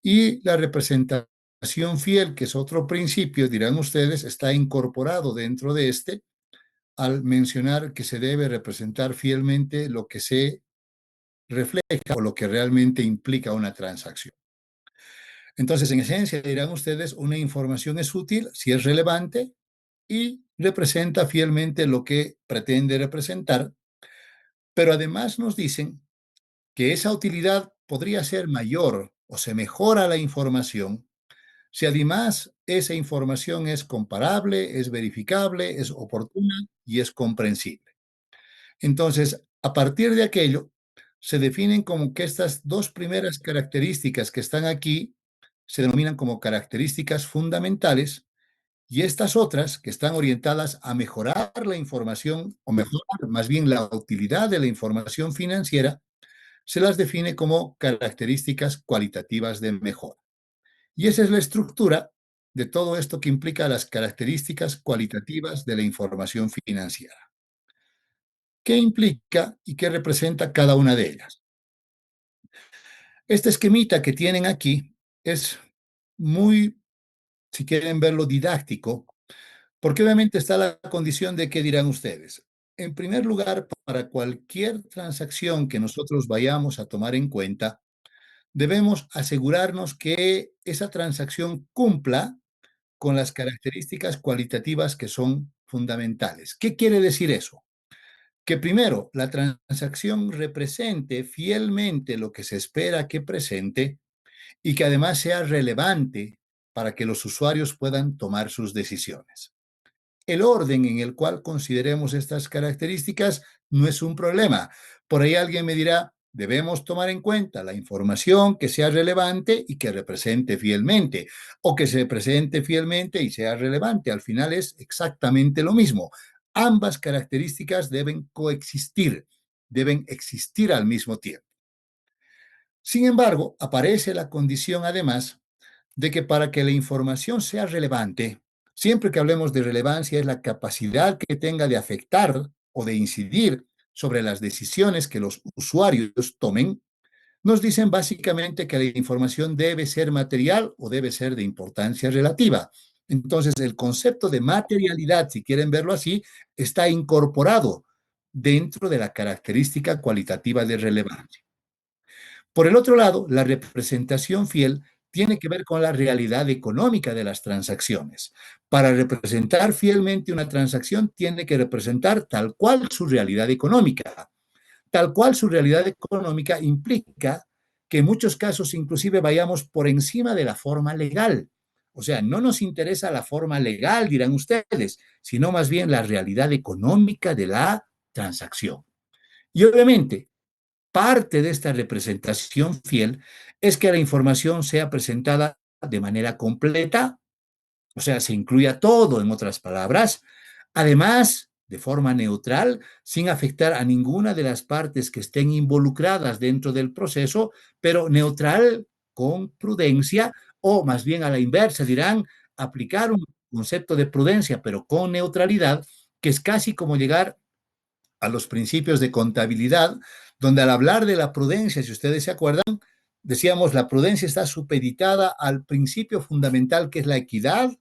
Y la representación fiel, que es otro principio, dirán ustedes, está incorporado dentro de este al mencionar que se debe representar fielmente lo que se refleja o lo que realmente implica una transacción. Entonces, en esencia, dirán ustedes, una información es útil si es relevante y representa fielmente lo que pretende representar, pero además nos dicen que esa utilidad podría ser mayor o se mejora la información si además esa información es comparable, es verificable, es oportuna y es comprensible. Entonces, a partir de aquello, se definen como que estas dos primeras características que están aquí se denominan como características fundamentales y estas otras que están orientadas a mejorar la información o mejorar más bien la utilidad de la información financiera, se las define como características cualitativas de mejora. Y esa es la estructura de todo esto que implica las características cualitativas de la información financiera. ¿Qué implica y qué representa cada una de ellas? Este esquemita que tienen aquí es muy, si quieren verlo, didáctico, porque obviamente está la condición de que dirán ustedes. En primer lugar, para cualquier transacción que nosotros vayamos a tomar en cuenta, debemos asegurarnos que esa transacción cumpla con las características cualitativas que son fundamentales. ¿Qué quiere decir eso? Que primero, la transacción represente fielmente lo que se espera que presente y que además sea relevante para que los usuarios puedan tomar sus decisiones. El orden en el cual consideremos estas características no es un problema. Por ahí alguien me dirá, debemos tomar en cuenta la información que sea relevante y que represente fielmente, o que se presente fielmente y sea relevante. Al final es exactamente lo mismo. Ambas características deben coexistir, deben existir al mismo tiempo. Sin embargo, aparece la condición además de que para que la información sea relevante, siempre que hablemos de relevancia es la capacidad que tenga de afectar o de incidir sobre las decisiones que los usuarios tomen, nos dicen básicamente que la información debe ser material o debe ser de importancia relativa. Entonces, el concepto de materialidad, si quieren verlo así, está incorporado dentro de la característica cualitativa de relevancia. Por el otro lado, la representación fiel tiene que ver con la realidad económica de las transacciones. Para representar fielmente una transacción, tiene que representar tal cual su realidad económica. Tal cual su realidad económica implica que en muchos casos inclusive vayamos por encima de la forma legal. O sea, no nos interesa la forma legal, dirán ustedes, sino más bien la realidad económica de la transacción. Y obviamente, parte de esta representación fiel es que la información sea presentada de manera completa, o sea, se incluya todo, en otras palabras, además, de forma neutral, sin afectar a ninguna de las partes que estén involucradas dentro del proceso, pero neutral con prudencia, o más bien a la inversa, dirán, aplicar un concepto de prudencia, pero con neutralidad, que es casi como llegar a los principios de contabilidad, donde al hablar de la prudencia, si ustedes se acuerdan, decíamos la prudencia está supeditada al principio fundamental que es la equidad,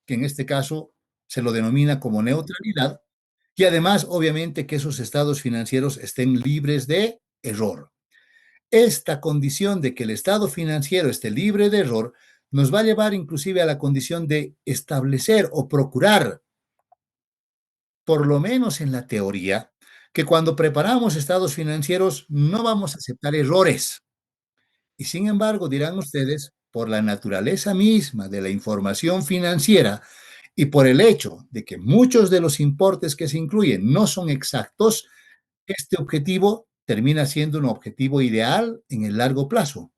que en este caso se lo denomina como neutralidad, y además, obviamente, que esos estados financieros estén libres de error. Esta condición de que el estado financiero esté libre de error nos va a llevar inclusive a la condición de establecer o procurar, por lo menos en la teoría, que cuando preparamos estados financieros no vamos a aceptar errores. Y sin embargo, dirán ustedes, por la naturaleza misma de la información financiera y por el hecho de que muchos de los importes que se incluyen no son exactos, este objetivo termina siendo un objetivo ideal en el largo plazo,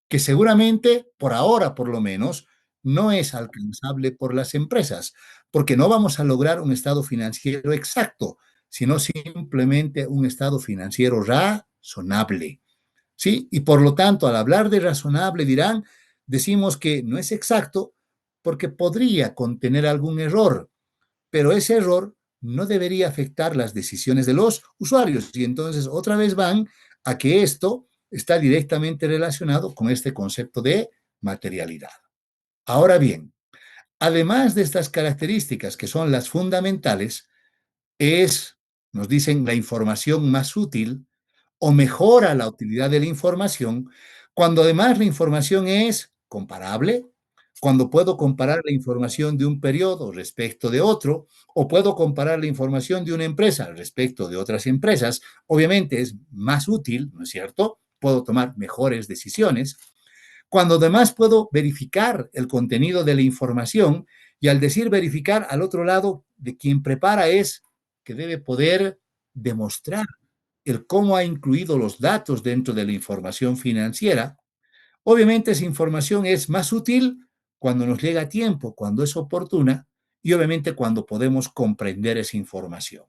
que seguramente, por ahora por lo menos, no es alcanzable por las empresas, porque no vamos a lograr un estado financiero exacto, sino simplemente un estado financiero razonable. ¿Sí? Y por lo tanto, al hablar de razonable, dirán, decimos que no es exacto porque podría contener algún error, pero ese error no debería afectar las decisiones de los usuarios. Y entonces otra vez van a que esto está directamente relacionado con este concepto de materialidad. Ahora bien, además de estas características que son las fundamentales, es, nos dicen, la información más útil o mejora la utilidad de la información cuando además la información es comparable, cuando puedo comparar la información de un periodo respecto de otro, o puedo comparar la información de una empresa respecto de otras empresas, obviamente es más útil, ¿no es cierto? Puedo tomar mejores decisiones. Cuando además puedo verificar el contenido de la información, y al decir verificar, al otro lado de quien prepara es que debe poder demostrar el cómo ha incluido los datos dentro de la información financiera. Obviamente esa información es más útil cuando nos llega a tiempo, cuando es oportuna y obviamente cuando podemos comprender esa información.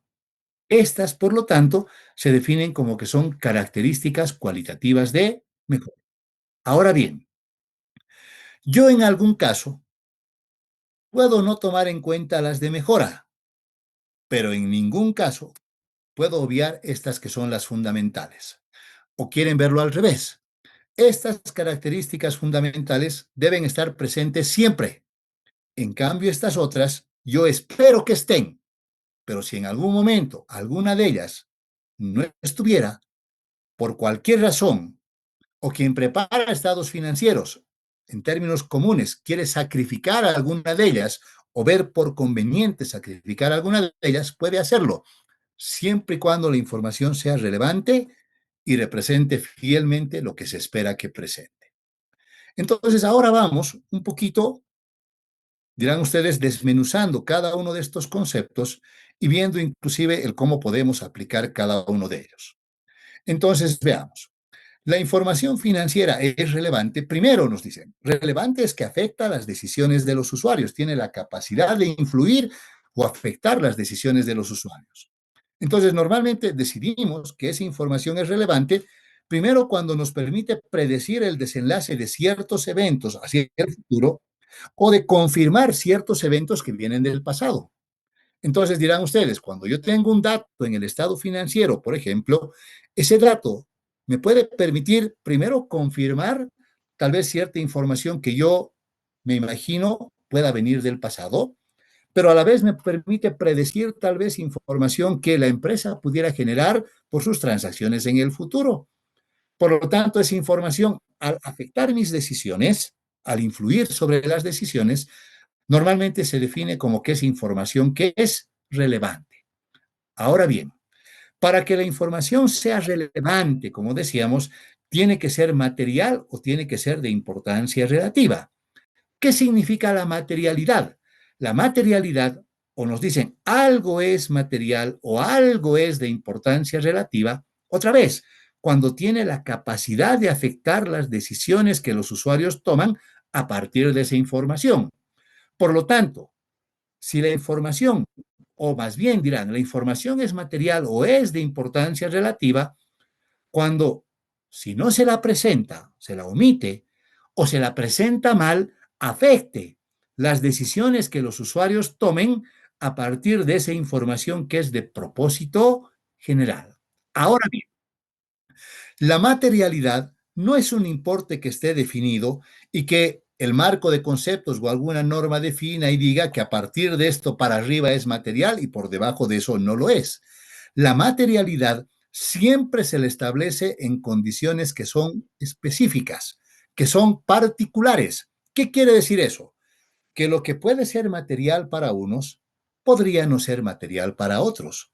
Estas, por lo tanto, se definen como que son características cualitativas de mejor. Ahora bien, yo en algún caso puedo no tomar en cuenta las de mejora, pero en ningún caso puedo obviar estas que son las fundamentales. ¿O quieren verlo al revés? Estas características fundamentales deben estar presentes siempre. En cambio, estas otras, yo espero que estén, pero si en algún momento alguna de ellas no estuviera, por cualquier razón, o quien prepara estados financieros, en términos comunes, quiere sacrificar alguna de ellas o ver por conveniente sacrificar alguna de ellas, puede hacerlo, siempre y cuando la información sea relevante y represente fielmente lo que se espera que presente. Entonces, ahora vamos un poquito, dirán ustedes, desmenuzando cada uno de estos conceptos y viendo inclusive el cómo podemos aplicar cada uno de ellos. Entonces, veamos. La información financiera es relevante. Primero nos dicen, relevante es que afecta las decisiones de los usuarios, tiene la capacidad de influir o afectar las decisiones de los usuarios. Entonces, normalmente decidimos que esa información es relevante primero cuando nos permite predecir el desenlace de ciertos eventos hacia el futuro o de confirmar ciertos eventos que vienen del pasado. Entonces dirán ustedes, cuando yo tengo un dato en el estado financiero, por ejemplo, ese dato me puede permitir primero confirmar tal vez cierta información que yo me imagino pueda venir del pasado, pero a la vez me permite predecir tal vez información que la empresa pudiera generar por sus transacciones en el futuro. Por lo tanto, esa información, al afectar mis decisiones, al influir sobre las decisiones, normalmente se define como que es información que es relevante. Ahora bien, para que la información sea relevante, como decíamos, tiene que ser material o tiene que ser de importancia relativa. ¿Qué significa la materialidad? La materialidad, o nos dicen algo es material o algo es de importancia relativa, otra vez, cuando tiene la capacidad de afectar las decisiones que los usuarios toman a partir de esa información. Por lo tanto, si la información, o más bien dirán, la información es material o es de importancia relativa, cuando si no se la presenta, se la omite o se la presenta mal, afecte las decisiones que los usuarios tomen a partir de esa información que es de propósito general. Ahora bien, la materialidad no es un importe que esté definido y que el marco de conceptos o alguna norma defina y diga que a partir de esto para arriba es material y por debajo de eso no lo es. La materialidad siempre se le establece en condiciones que son específicas, que son particulares. ¿Qué quiere decir eso? Que lo que puede ser material para unos podría no ser material para otros.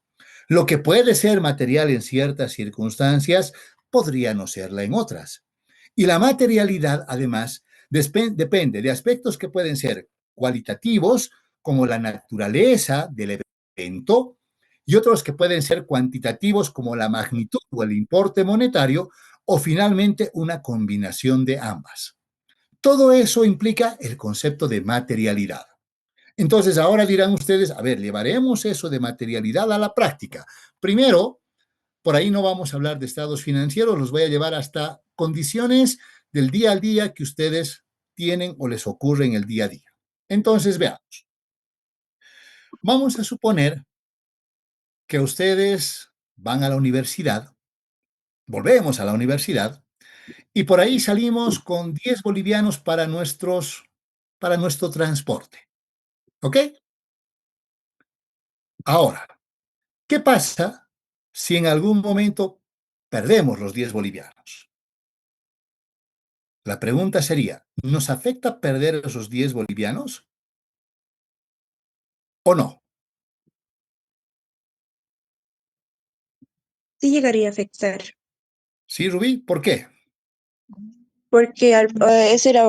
Lo que puede ser material en ciertas circunstancias podría no serla en otras. Y la materialidad, además, depende de aspectos que pueden ser cualitativos, como la naturaleza del evento, y otros que pueden ser cuantitativos, como la magnitud o el importe monetario, o finalmente una combinación de ambas. Todo eso implica el concepto de materialidad. Entonces, ahora dirán ustedes, a ver, llevaremos eso de materialidad a la práctica. Primero, por ahí no vamos a hablar de estados financieros, los voy a llevar hasta condiciones del día al día que ustedes tienen o les ocurre en el día a día. Entonces, veamos. Vamos a suponer que ustedes van a la universidad, volvemos a la universidad, Y por ahí salimos con 10 bolivianos para nuestro transporte. ¿Ok? Ahora, ¿qué pasa si en algún momento perdemos los 10 bolivianos? La pregunta sería, ¿nos afecta perder esos 10 bolivianos o no? Sí llegaría a afectar, ¿Sí, Rubí? ¿Por qué? porque esa era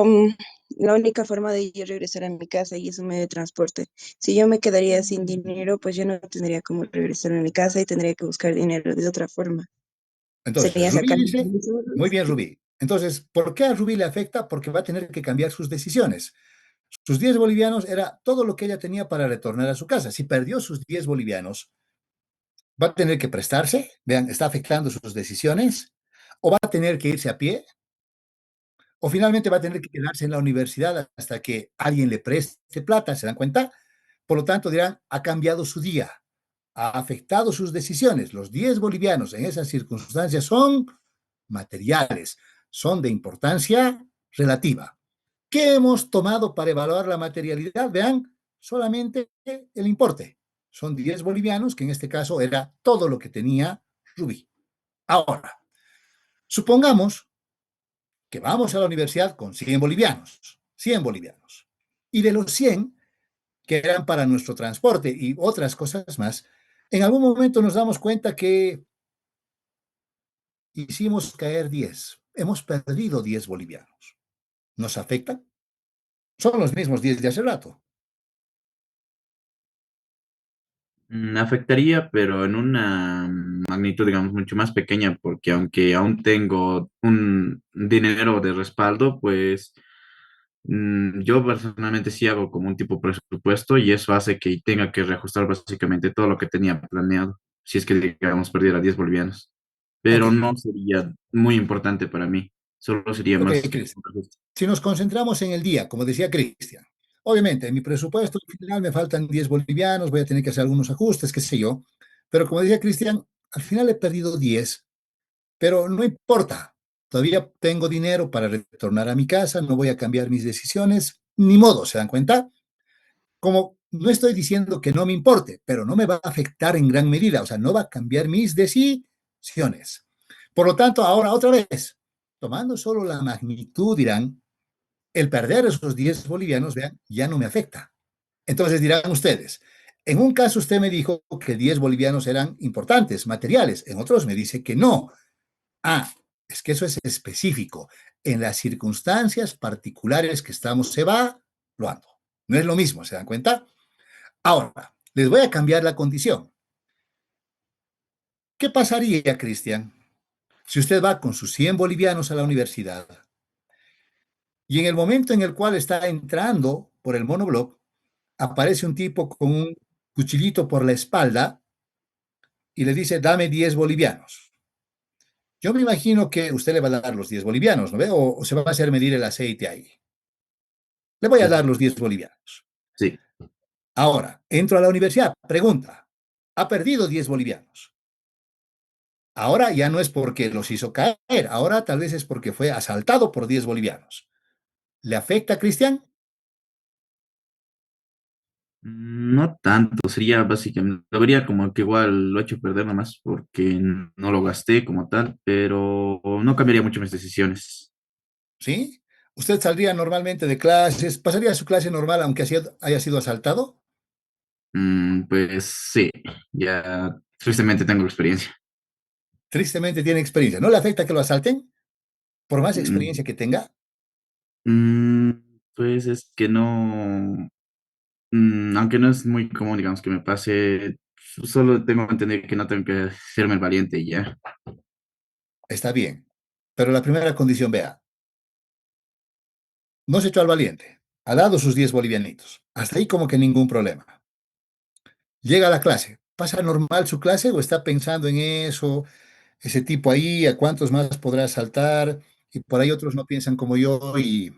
la única forma de yo regresar a mi casa y es un medio de transporte. Si yo me quedaría sin dinero, pues yo no tendría cómo regresar a mi casa y tendría que buscar dinero de otra forma. Entonces, Sería Rubí sacar dice, muy bien, Rubí. Entonces, ¿por qué a Rubí le afecta? Porque va a tener que cambiar sus decisiones. Sus 10 bolivianos era todo lo que ella tenía para retornar a su casa. Si perdió sus 10 bolivianos, va a tener que prestarse, vean, está afectando sus decisiones, o va a tener que irse a pie, o finalmente va a tener que quedarse en la universidad hasta que alguien le preste plata, ¿se dan cuenta? Por lo tanto, dirán, ha cambiado su día, ha afectado sus decisiones. Los 10 bolivianos en esas circunstancias son materiales, son de importancia relativa. ¿Qué hemos tomado para evaluar la materialidad? Vean, solamente el importe. Son 10 bolivianos, que en este caso era todo lo que tenía Rubí. Ahora, supongamos que vamos a la universidad con 100 bolivianos, 100 bolivianos. Y de los 100 que eran para nuestro transporte y otras cosas más, en algún momento nos damos cuenta que hicimos caer 10. Hemos perdido 10 bolivianos. ¿Nos afecta? Son los mismos 10 de hace rato. Afectaría, pero en una magnitud, digamos, mucho más pequeña, porque aunque aún tengo un dinero de respaldo, pues yo personalmente sí hago como un tipo de presupuesto y eso hace que tenga que reajustar básicamente todo lo que tenía planeado, si es que, digamos, perdiera 10 bolivianos. Ok, Pero no sería muy importante para mí, solo sería ok, más Cristian. un reajuste. Si nos concentramos en el día, como decía Cristian, obviamente en mi presupuesto final me faltan 10 bolivianos, voy a tener que hacer algunos ajustes, qué sé yo, pero como decía Cristian, al final he perdido 10, pero no importa, todavía tengo dinero para retornar a mi casa, no voy a cambiar mis decisiones, ni modo, ¿se dan cuenta? Como no estoy diciendo que no me importe, pero no me va a afectar en gran medida, o sea, no va a cambiar mis decisiones. Por lo tanto, ahora otra vez, tomando solo la magnitud, dirán, el perder esos 10 bolivianos, vean, ya no me afecta. Entonces dirán ustedes, en un caso usted me dijo que 10 bolivianos eran importantes, materiales, en otros me dice que no. Ah, es que eso es específico, en las circunstancias particulares que estamos evaluando. No es lo mismo, ¿se dan cuenta? Ahora, les voy a cambiar la condición. ¿Qué pasaría, Cristian, si usted va con sus 100 bolivianos a la universidad y en el momento en el cual está entrando por el monobloc, aparece un tipo con un cuchillito por la espalda y le dice, dame 10 bolivianos? Yo me imagino que usted le va a dar los 10 bolivianos, ¿no ve? O se va a hacer medir el aceite ahí. Le voy a dar los 10 bolivianos. Sí. Ahora, entro a la universidad, pregunta, ha perdido 10 bolivianos. Ahora ya no es porque los hizo caer, ahora tal vez es porque fue asaltado por 10 bolivianos. ¿Le afecta, Cristian? No tanto, sería básicamente, lo vería como que igual lo he hecho perder nomás porque no lo gasté como tal, pero no cambiaría mucho mis decisiones. ¿Sí? ¿Usted saldría normalmente de clases, pasaría su clase normal aunque haya sido asaltado? Pues sí, ya tristemente tengo experiencia. Tristemente tiene experiencia. ¿No le afecta que lo asalten? Por más Mm, experiencia que tenga. mm, pues es que no, aunque no es muy común, digamos, que me pase, solo tengo que entender que no tengo que hacerme el valiente y ya. Está bien. Pero la primera condición, vea, no se echó al valiente. Ha dado sus 10 bolivianitos. Hasta ahí como que ningún problema. Llega a la clase. ¿Pasa normal su clase o está pensando en eso? Ese tipo ahí, ¿a cuántos más podrá asaltar? Y por ahí otros no piensan como yo y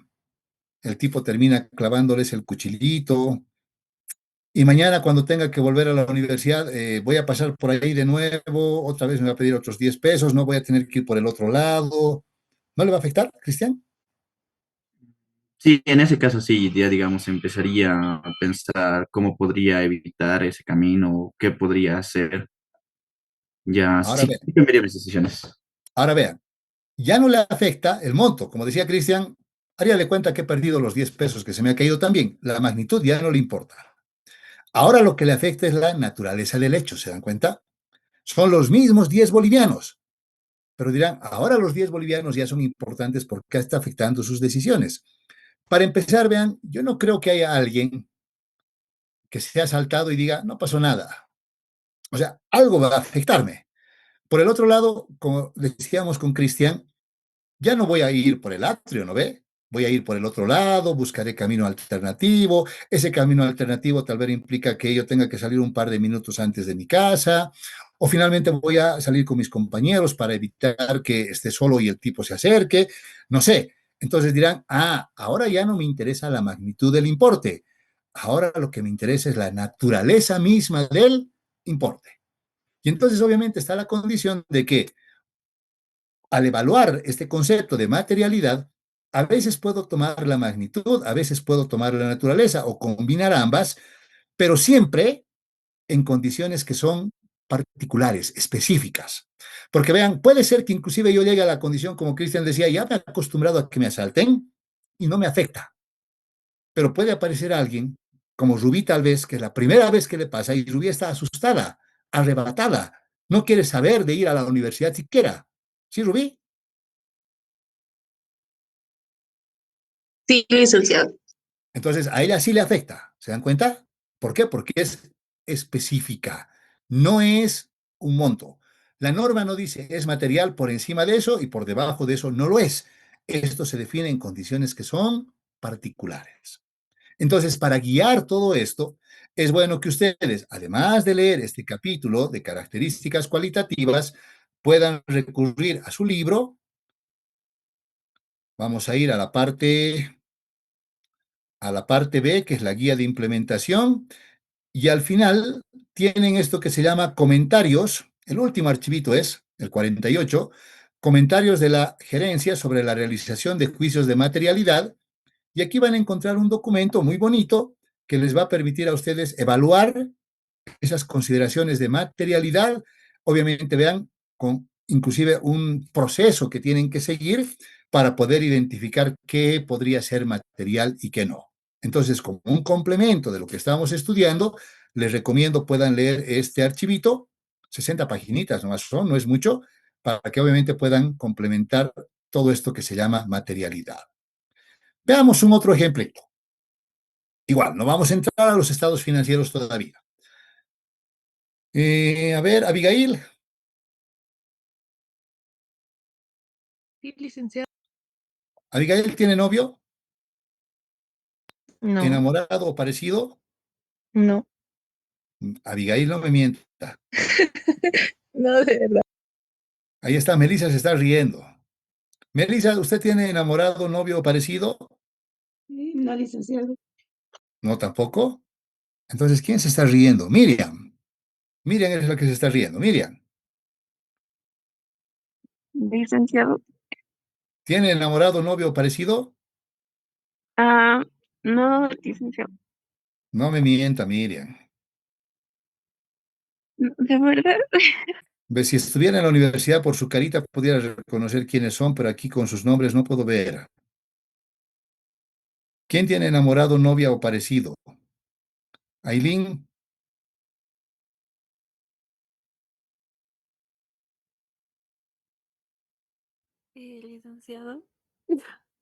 el tipo termina clavándoles el cuchillito. Y mañana cuando tenga que volver a la universidad, voy a pasar por ahí de nuevo, otra vez me va a pedir otros 10 pesos, no voy a tener que ir por el otro lado. ¿No le va a afectar, Cristian? Sí, en ese caso sí, ya digamos, empezaría a pensar cómo podría evitar ese camino, qué podría hacer. Ya, Ahora sí, vean, sí cambiaría mis decisiones. ahora vean. Ya no le afecta el monto. Como decía Cristian, haría cuenta que he perdido los 10 pesos que se me ha caído también. La magnitud ya no le importa. Ahora lo que le afecta es la naturaleza del hecho, ¿se dan cuenta? Son los mismos 10 bolivianos, pero dirán, ahora los 10 bolivianos ya son importantes porque está afectando sus decisiones. Para empezar, vean, yo no creo que haya alguien que se ha saltado y diga, no pasó nada. O sea, algo va a afectarme. Por el otro lado, como decíamos con Cristian, ya no voy a ir por el atrio, ¿no ve? Voy a ir por el otro lado, buscaré camino alternativo. Ese camino alternativo tal vez implica que yo tenga que salir un par de minutos antes de mi casa, o finalmente voy a salir con mis compañeros para evitar que esté solo y el tipo se acerque. No sé. Entonces dirán, ahora ya no me interesa la magnitud del importe. Ahora lo que me interesa es la naturaleza misma del importe. Y entonces obviamente está la condición de que al evaluar este concepto de materialidad, a veces puedo tomar la magnitud, a veces puedo tomar la naturaleza o combinar ambas, pero siempre en condiciones que son particulares, específicas. Porque vean, puede ser que inclusive yo llegue a la condición, como Cristian decía, ya me he acostumbrado a que me asalten y no me afecta. Pero puede aparecer alguien, como Rubí tal vez, que es la primera vez que le pasa y Rubí está asustada, arrebatada, no quiere saber de ir a la universidad siquiera. ¿Sí, Rubí? Sí, licenciado. Entonces, a ella sí le afecta. ¿Se dan cuenta? ¿Por qué? Porque es específica, no es un monto. La norma no dice es material por encima de eso y por debajo de eso no lo es. Esto se define en condiciones que son particulares. Entonces, para guiar todo esto, es bueno que ustedes, además de leer este capítulo de características cualitativas, puedan recurrir a su libro. Vamos a ir a la parte B, que es la guía de implementación. Y al final tienen esto que se llama comentarios. El último archivito es el 48, comentarios de la gerencia sobre la realización de juicios de materialidad. Y aquí van a encontrar un documento muy bonito que les va a permitir a ustedes evaluar esas consideraciones de materialidad. Obviamente vean con inclusive un proceso que tienen que seguir para poder identificar qué podría ser material y qué no. Entonces, como un complemento de lo que estamos estudiando, les recomiendo puedan leer este archivito, 60 paginitas nomás son, no es mucho, para que obviamente puedan complementar todo esto que se llama materialidad. Veamos un otro ejemplito. Igual, no vamos a entrar a los estados financieros todavía. A ver, Abigail, Sí, licenciado. ¿Abigail tiene novio, No, enamorado o parecido? no, Abigail, no me mienta. no, de verdad. Ahí está, Melissa se está riendo. Melissa, ¿usted tiene enamorado, novio o parecido? No, licenciado. No, tampoco. Entonces, ¿quién se está riendo? Miriam. Miriam es la que se está riendo. Miriam, Licenciado. ¿tiene enamorado, novio o parecido? Ah, no, licenciado. No me mienta, Miriam. De verdad. Ve, si estuviera en la universidad por su carita, pudiera reconocer quiénes son, pero aquí con sus nombres no puedo ver. ¿Quién tiene enamorado, novia o parecido? Aileen. Licenciado.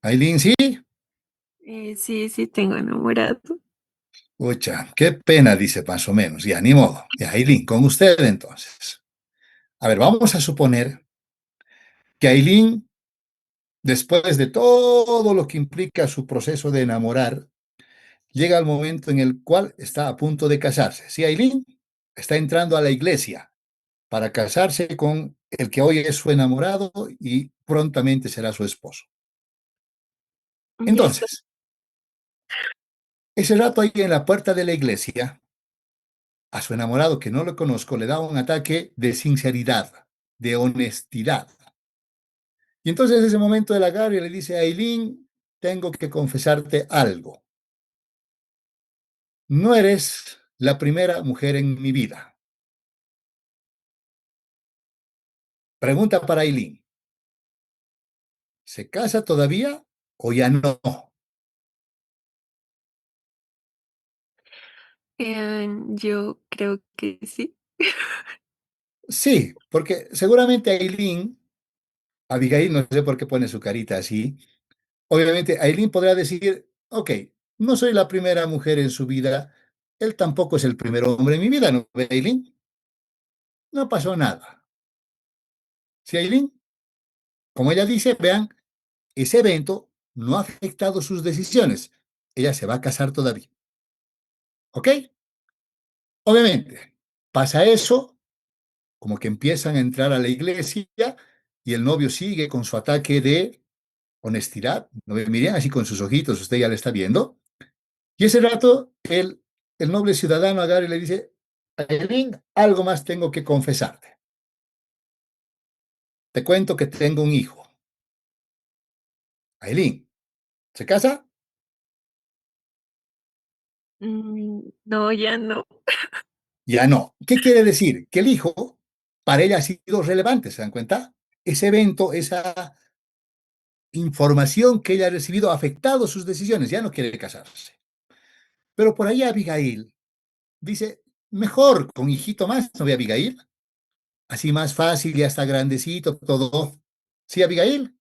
Aileen, sí. Sí, sí, tengo enamorado. Pucha, qué pena, dice más o menos. Ya, ni modo. Ya, Aileen, con usted entonces. A ver, vamos a suponer que Aileen, después de todo lo que implica su proceso de enamorar, llega al momento en el cual está a punto de casarse. Sí, Aileen está entrando a la iglesia para casarse con el que hoy es su enamorado y prontamente será su esposo. Ya está. Entonces, ese rato ahí en la puerta de la iglesia, a su enamorado que no lo conozco le da un ataque de sinceridad, de honestidad. Y entonces en ese momento él agarra y le dice a Aileen, tengo que confesarte algo. No eres la primera mujer en mi vida. Pregunta para Aileen, ¿se casa todavía o ya no? Yo creo que sí. Sí, porque seguramente Aileen, Abigail, no sé por qué pone su carita así, obviamente Aileen podrá decir, ok, no soy la primera mujer en su vida, él tampoco es el primer hombre en mi vida, ¿no ve, Aileen? No pasó nada. ¿Sí, Aileen? Como ella dice, vean, ese evento no ha afectado sus decisiones. Ella se va a casar todavía. ¿Ok? Obviamente, pasa eso, como que empiezan a entrar a la iglesia y el novio sigue con su ataque de honestidad. ¿No ve? Miren así con sus ojitos, usted ya le está viendo. Y ese rato, el noble ciudadano agarra y le dice, Aileen, algo más tengo que confesarte. Te cuento que tengo un hijo. Aileen, ¿se casa? No, ya no. Ya no. ¿Qué quiere decir? Que el hijo para ella ha sido relevante, ¿se dan cuenta? Ese evento, esa información que ella ha recibido ha afectado sus decisiones, ya no quiere casarse. Pero por ahí Abigail dice, mejor con hijito más, ¿no ve Abigail? Así más fácil, ya está grandecito, todo. ¿Sí, Abigail?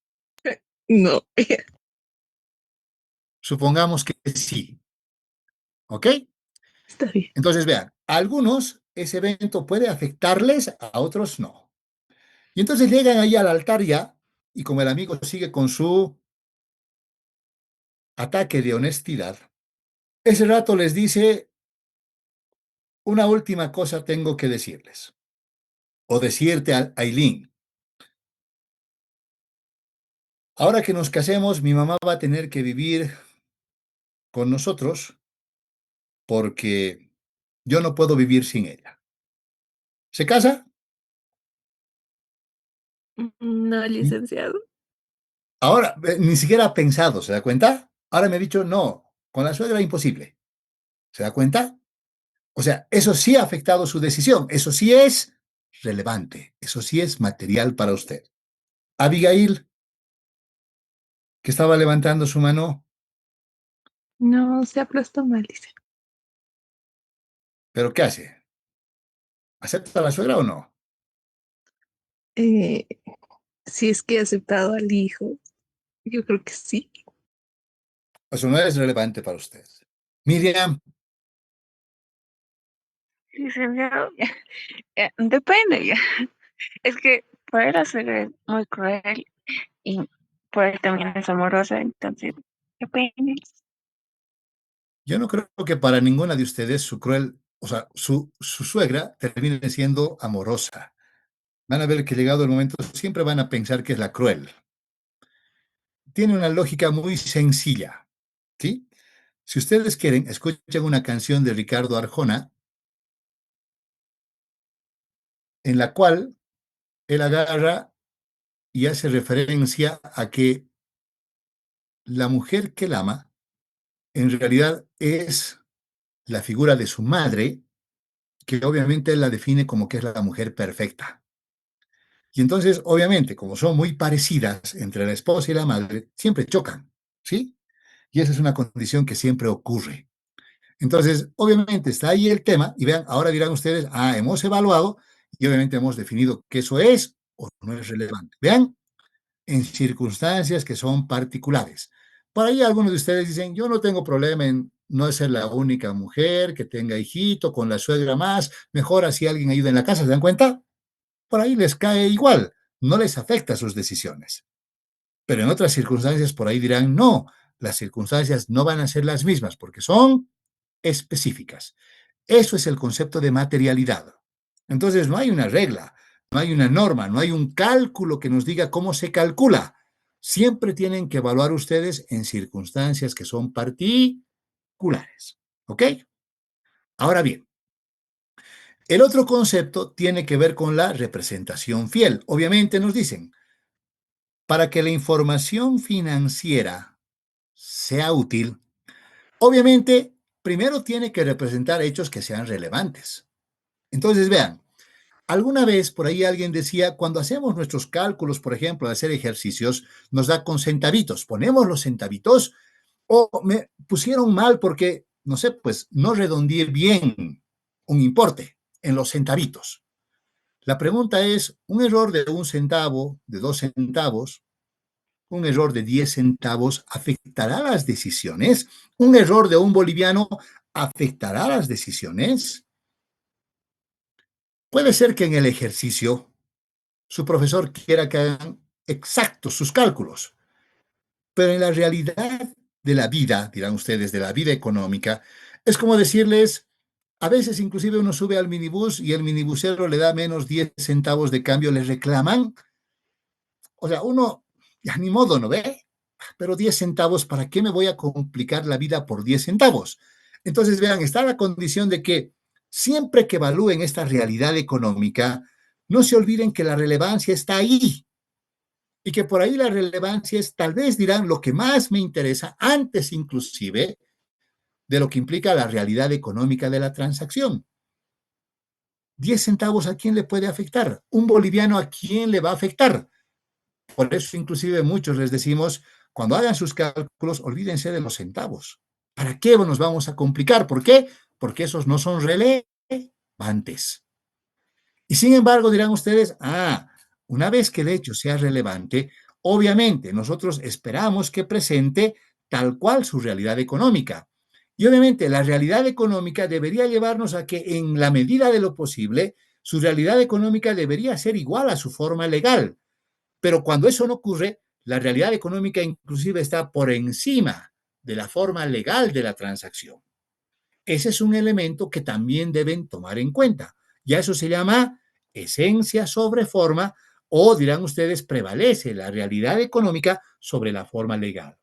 No, Supongamos que sí, ¿ok? está bien. Entonces vean, a algunos ese evento puede afectarles, a otros no. Y entonces llegan ahí al altar ya, y como el amigo sigue con su ataque de honestidad, ese rato les dice, una última cosa tengo que decirles, o decirte a Aileen, ahora que nos casemos, mi mamá va a tener que vivir con nosotros porque yo no puedo vivir sin ella. ¿Se casa? No, licenciado. Ahora, ni siquiera ha pensado, ¿se da cuenta? Ahora me ha dicho, no, con la suegra imposible. ¿Se da cuenta? O sea, eso sí ha afectado su decisión, eso sí es relevante, eso sí es material para usted. Abigail, que estaba levantando su mano, No, se aplastó mal, dice. ¿pero qué hace? ¿Acepta a la suegra o no? Eh, si es que he aceptado al hijo, yo creo que sí. Eso no es relevante para usted. Miriam, Licenciado, depende ya. Es que por él hacer es muy cruel y por él también es amorosa, entonces depende. yo no creo que para ninguna de ustedes su cruel, o sea, su suegra termine siendo amorosa. Van a ver que llegado el momento siempre van a pensar que es la cruel. Tiene una lógica muy sencilla, ¿sí? Si ustedes quieren, escuchen una canción de Ricardo Arjona en la cual él agarra y hace referencia a que la mujer que él ama en realidad es la figura de su madre, que obviamente él la define como que es la mujer perfecta. Y entonces, obviamente, como son muy parecidas entre la esposa y la madre, siempre chocan, ¿sí? Y esa es una condición que siempre ocurre. Entonces, obviamente está ahí el tema y vean, ahora dirán ustedes, hemos evaluado y obviamente hemos definido que eso es o no es relevante. Vean, en circunstancias que son particulares. Por ahí algunos de ustedes dicen, yo no tengo problema en no ser la única mujer que tenga hijito, con la suegra más, mejor así alguien ayuda en la casa, ¿se dan cuenta? Por ahí les cae igual, no les afecta sus decisiones. Pero en otras circunstancias por ahí dirán, no, las circunstancias no van a ser las mismas porque son específicas. Eso es el concepto de materialidad. Entonces no hay una regla, no hay una norma, no hay un cálculo que nos diga cómo se calcula. Siempre tienen que evaluar ustedes en circunstancias que son particulares. ¿Ok? Ahora bien, el otro concepto tiene que ver con la representación fiel. Obviamente nos dicen, Para que la información financiera sea útil, obviamente, primero tiene que representar hechos que sean relevantes. Entonces, vean, alguna vez por ahí alguien decía, cuando hacemos nuestros cálculos, por ejemplo, de hacer ejercicios, nos da con centavitos. Ponemos los centavitos o me pusieron mal porque, no sé, pues no redondeé bien un importe en los centavitos. La pregunta es, ¿un error de 1 centavo, de 2 centavos, un error de 10 centavos afectará las decisiones? ¿Un error de 1 boliviano afectará las decisiones? Puede ser que en el ejercicio su profesor quiera que hagan exactos sus cálculos, pero en la realidad de la vida, dirán ustedes, de la vida económica, es como decirles, a veces inclusive uno sube al minibús y el minibusero le da menos 10 centavos de cambio, le reclaman. O sea, uno, ya ni modo, ¿no ve? Pero 10 centavos, ¿para qué me voy a complicar la vida por 10 centavos? Entonces, vean, está la condición de que siempre que evalúen esta realidad económica, no se olviden que la relevancia está ahí y que por ahí la relevancia es, tal vez dirán, lo que más me interesa, antes inclusive de lo que implica la realidad económica de la transacción. 10 centavos a quién le puede afectar, un boliviano a quién le va a afectar. Por eso, inclusive, muchos les decimos, cuando hagan sus cálculos, olvídense de los centavos. ¿Para qué nos vamos a complicar? ¿Por qué? Porque esos no son relevantes. Y sin embargo, dirán ustedes, una vez que el hecho sea relevante, obviamente nosotros esperamos que presente tal cual su realidad económica. Y obviamente la realidad económica debería llevarnos a que en la medida de lo posible, su realidad económica debería ser igual a su forma legal. Pero cuando eso no ocurre, la realidad económica inclusive está por encima de la forma legal de la transacción. Ese es un elemento que también deben tomar en cuenta. Ya eso se llama esencia sobre forma o, dirán ustedes, prevalece la realidad económica sobre la forma legal.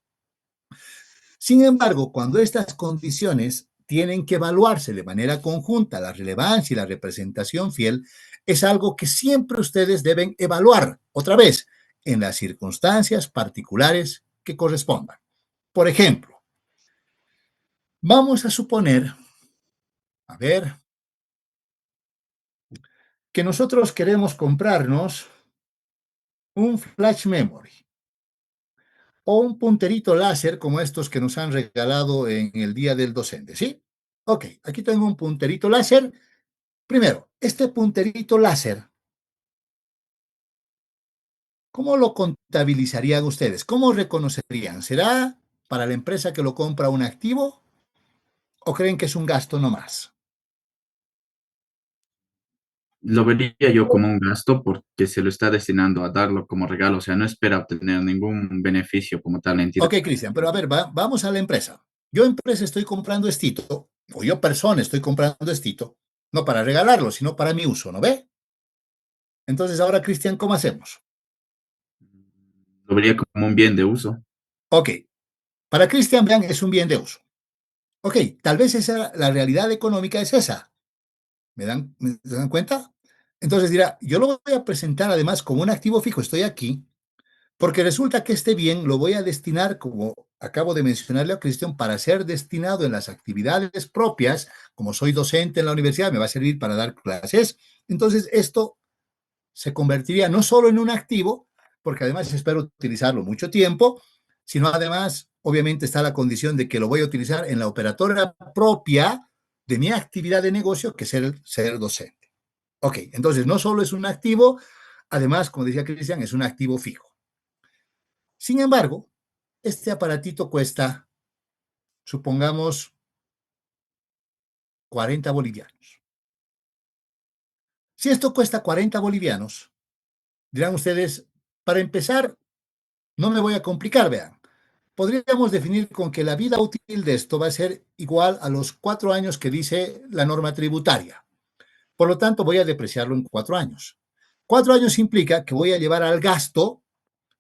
Sin embargo, cuando estas condiciones tienen que evaluarse de manera conjunta, la relevancia y la representación fiel, es algo que siempre ustedes deben evaluar, otra vez, en las circunstancias particulares que correspondan. Por ejemplo, vamos a suponer, a ver, que nosotros queremos comprarnos un flash memory o un punterito láser como estos que nos han regalado en el Día del Docente, ¿sí? Ok, aquí tengo un punterito láser. Primero, este punterito láser, ¿cómo lo contabilizarían ustedes? ¿Cómo reconocerían? ¿Será para la empresa que lo compra un activo o creen que es un gasto nomás? Lo vería yo como un gasto porque se lo está destinando a darlo como regalo, o sea, no espera obtener ningún beneficio como tal la entidad. Ok, Cristian, pero a ver, vamos a la empresa. Yo empresa estoy comprando estito, o yo persona estoy comprando estito, no para regalarlo, sino para mi uso, ¿no ve? Entonces ahora, Cristian, ¿cómo hacemos? Lo vería como un bien de uso. Ok, para Cristian, vean, es un bien de uso. Ok, tal vez esa, la realidad económica es esa. ¿Me dan cuenta? Entonces dirá, yo lo voy a presentar además como un activo fijo, estoy aquí, porque resulta que este bien lo voy a destinar, como acabo de mencionarle a Cristian, para ser destinado en las actividades propias, como soy docente en la universidad, me va a servir para dar clases. Entonces, esto se convertiría no solo en un activo, porque además espero utilizarlo mucho tiempo, sino además, obviamente, está la condición de que lo voy a utilizar en la operatoria propia de mi actividad de negocio, que es ser docente. Ok, entonces no solo es un activo, además, como decía Cristian, es un activo fijo. Sin embargo, este aparatito cuesta, supongamos, 40 bolivianos. Si esto cuesta 40 bolivianos, dirán ustedes, para empezar, no me voy a complicar, vean. Podríamos definir con que la vida útil de esto va a ser igual a los 4 años que dice la norma tributaria. Por lo tanto, voy a depreciarlo en 4 años. 4 años implica que voy a llevar al gasto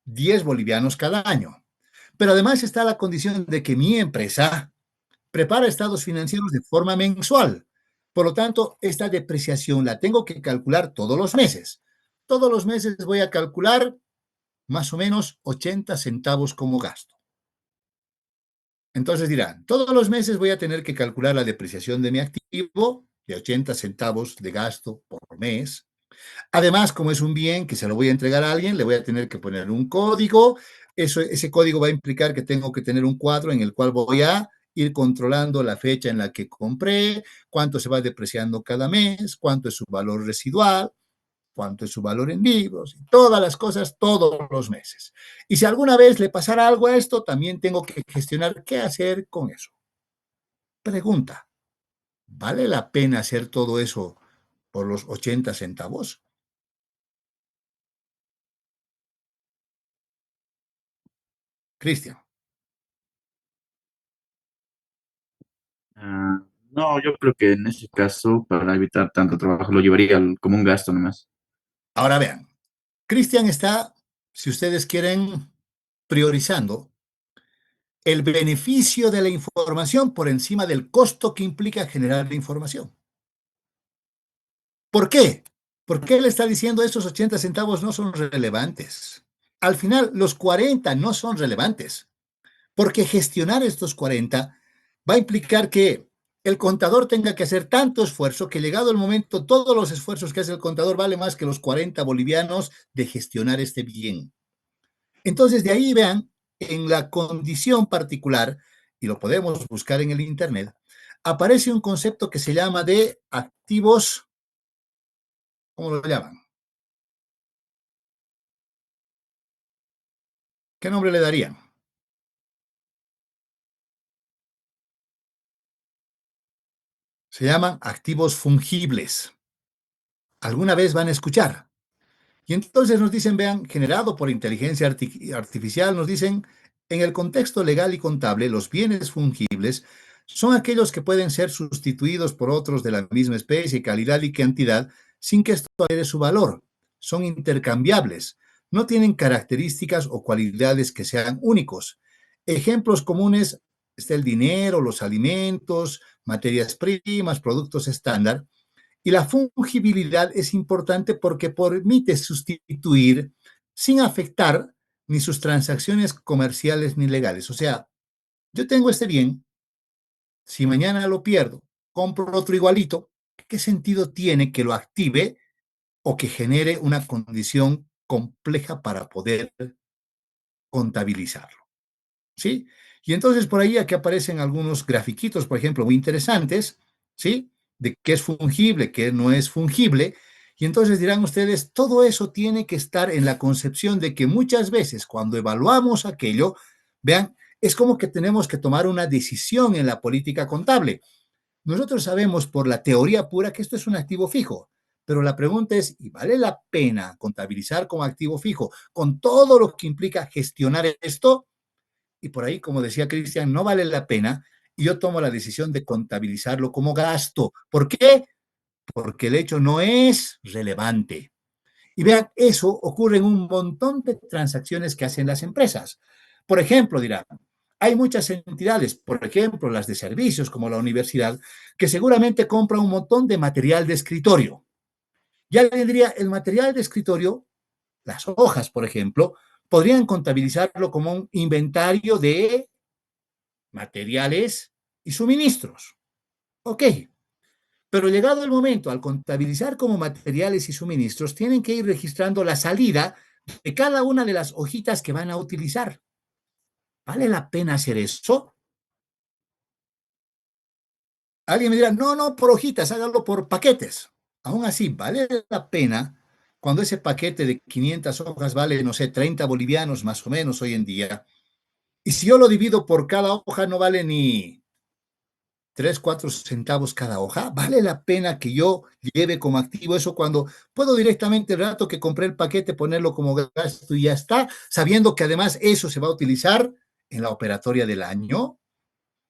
10 bolivianos cada año. Pero además está la condición de que mi empresa prepara estados financieros de forma mensual. Por lo tanto, esta depreciación la tengo que calcular todos los meses. Todos los meses voy a calcular más o menos 80 centavos como gasto. Entonces dirán, todos los meses voy a tener que calcular la depreciación de mi activo de 80 centavos de gasto por mes. Además, como es un bien que se lo voy a entregar a alguien, le voy a tener que poner un código. Ese código va a implicar que tengo que tener un cuadro en el cual voy a ir controlando la fecha en la que compré, cuánto se va depreciando cada mes, cuánto es su valor residual, cuánto es su valor en libros, todas las cosas todos los meses. Y si alguna vez le pasara algo a esto, también tengo que gestionar qué hacer con eso. Pregunta, ¿vale la pena hacer todo eso por los 80 centavos? Cristian. Ah, no, yo creo que en ese caso, para evitar tanto trabajo, lo llevaría como un gasto nomás. Ahora vean, Cristian está, si ustedes quieren, priorizando el beneficio de la información por encima del costo que implica generar la información. ¿Por qué? Porque él está diciendo estos 80 centavos no son relevantes. Al final, los 40 no son relevantes, porque gestionar estos 40 va a implicar que el contador tenga que hacer tanto esfuerzo que llegado el momento, todos los esfuerzos que hace el contador vale más que los 40 bolivianos de gestionar este bien. Entonces, de ahí vean, en la condición particular, y lo podemos buscar en el Internet, aparece un concepto que se llama de activos, ¿cómo lo llaman? ¿Qué nombre le darían? Se llaman activos fungibles. ¿Alguna vez van a escuchar? Y entonces nos dicen, vean, generado por inteligencia artificial, nos dicen, en el contexto legal y contable, los bienes fungibles son aquellos que pueden ser sustituidos por otros de la misma especie, calidad y cantidad sin que esto altere su valor. Son intercambiables, no tienen características o cualidades que sean únicos. Ejemplos comunes está el dinero, los alimentos, materias primas, productos estándar, y la fungibilidad es importante porque permite sustituir sin afectar ni sus transacciones comerciales ni legales. O sea, yo tengo este bien, si mañana lo pierdo, compro otro igualito, ¿qué sentido tiene que lo active o que genere una condición compleja para poder contabilizarlo? ¿Sí? Y entonces por ahí aquí aparecen algunos grafiquitos, por ejemplo, muy interesantes, ¿sí? De qué es fungible, qué no es fungible. Y entonces dirán ustedes, todo eso tiene que estar en la concepción de que muchas veces cuando evaluamos aquello, vean, es como que tenemos que tomar una decisión en la política contable. Nosotros sabemos por la teoría pura que esto es un activo fijo, pero la pregunta es, ¿y vale la pena contabilizar como activo fijo con todo lo que implica gestionar esto? Y por ahí, como decía Cristian, no vale la pena y yo tomo la decisión de contabilizarlo como gasto. ¿Por qué? Porque el hecho no es relevante. Y vean, eso ocurre en un montón de transacciones que hacen las empresas. Por ejemplo, dirán, hay muchas entidades, por ejemplo, las de servicios como la universidad, que seguramente compran un montón de material de escritorio. Ya le diría, el material de escritorio, las hojas, por ejemplo, podrían contabilizarlo como un inventario de materiales y suministros. Ok, pero llegado el momento, al contabilizar como materiales y suministros, tienen que ir registrando la salida de cada una de las hojitas que van a utilizar. ¿Vale la pena hacer eso? Alguien me dirá, no, no, por hojitas, hágalo por paquetes. Aún así, ¿vale la pena cuando ese paquete de 500 hojas vale, no sé, 30 bolivianos más o menos hoy en día? Y si yo lo divido por cada hoja, no vale ni 3, 4 centavos cada hoja. ¿Vale la pena que yo lleve como activo eso cuando puedo directamente el rato que compré el paquete ponerlo como gasto y ya está, sabiendo que además eso se va a utilizar en la operatoria del año?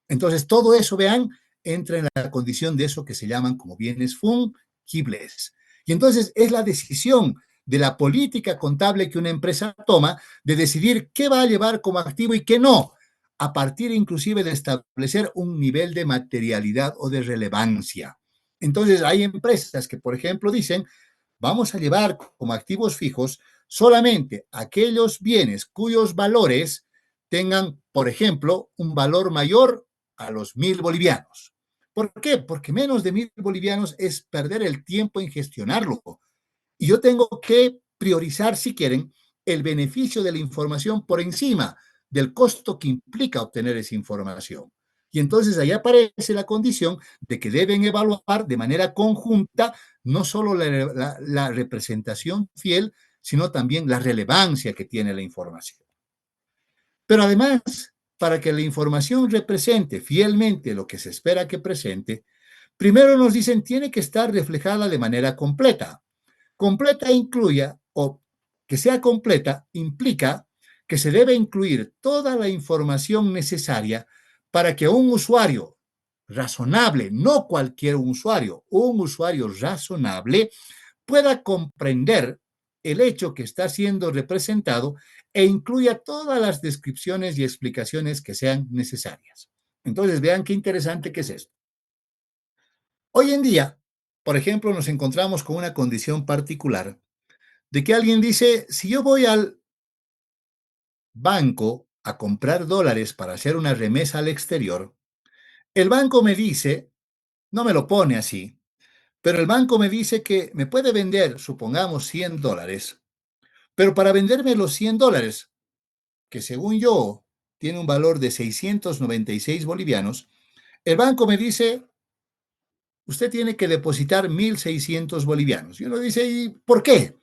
Entonces, todo eso, vean, entra en la condición de eso que se llaman como bienes fungibles. Y entonces es la decisión de la política contable que una empresa toma de decidir qué va a llevar como activo y qué no, a partir inclusive de establecer un nivel de materialidad o de relevancia. Entonces, hay empresas que, por ejemplo, dicen, vamos a llevar como activos fijos solamente aquellos bienes cuyos valores tengan, por ejemplo, un valor mayor a los 1.000 bolivianos. ¿Por qué? Porque menos de 1.000 bolivianos es perder el tiempo en gestionarlo. Y yo tengo que priorizar, si quieren, el beneficio de la información por encima del costo que implica obtener esa información. Y entonces ahí aparece la condición de que deben evaluar de manera conjunta no solo la representación fiel, sino también la relevancia que tiene la información. Pero además, para que la información represente fielmente lo que se espera que presente, primero nos dicen tiene que estar reflejada de manera completa. Completa incluya, o que sea completa, implica que se debe incluir toda la información necesaria para que un usuario razonable, no cualquier usuario, un usuario razonable pueda comprender el hecho que está siendo representado e incluya todas las descripciones y explicaciones que sean necesarias. Entonces, vean qué interesante que es esto. Hoy en día, por ejemplo, nos encontramos con una condición particular de que alguien dice, si yo voy al banco a comprar dólares para hacer una remesa al exterior, el banco me dice, no me lo pone así, pero el banco me dice que me puede vender, supongamos, $100, pero para venderme los $100, que según yo tiene un valor de 696 bolivianos, el banco me dice, usted tiene que depositar 1.600 bolivianos. Y uno dice, ¿y por qué?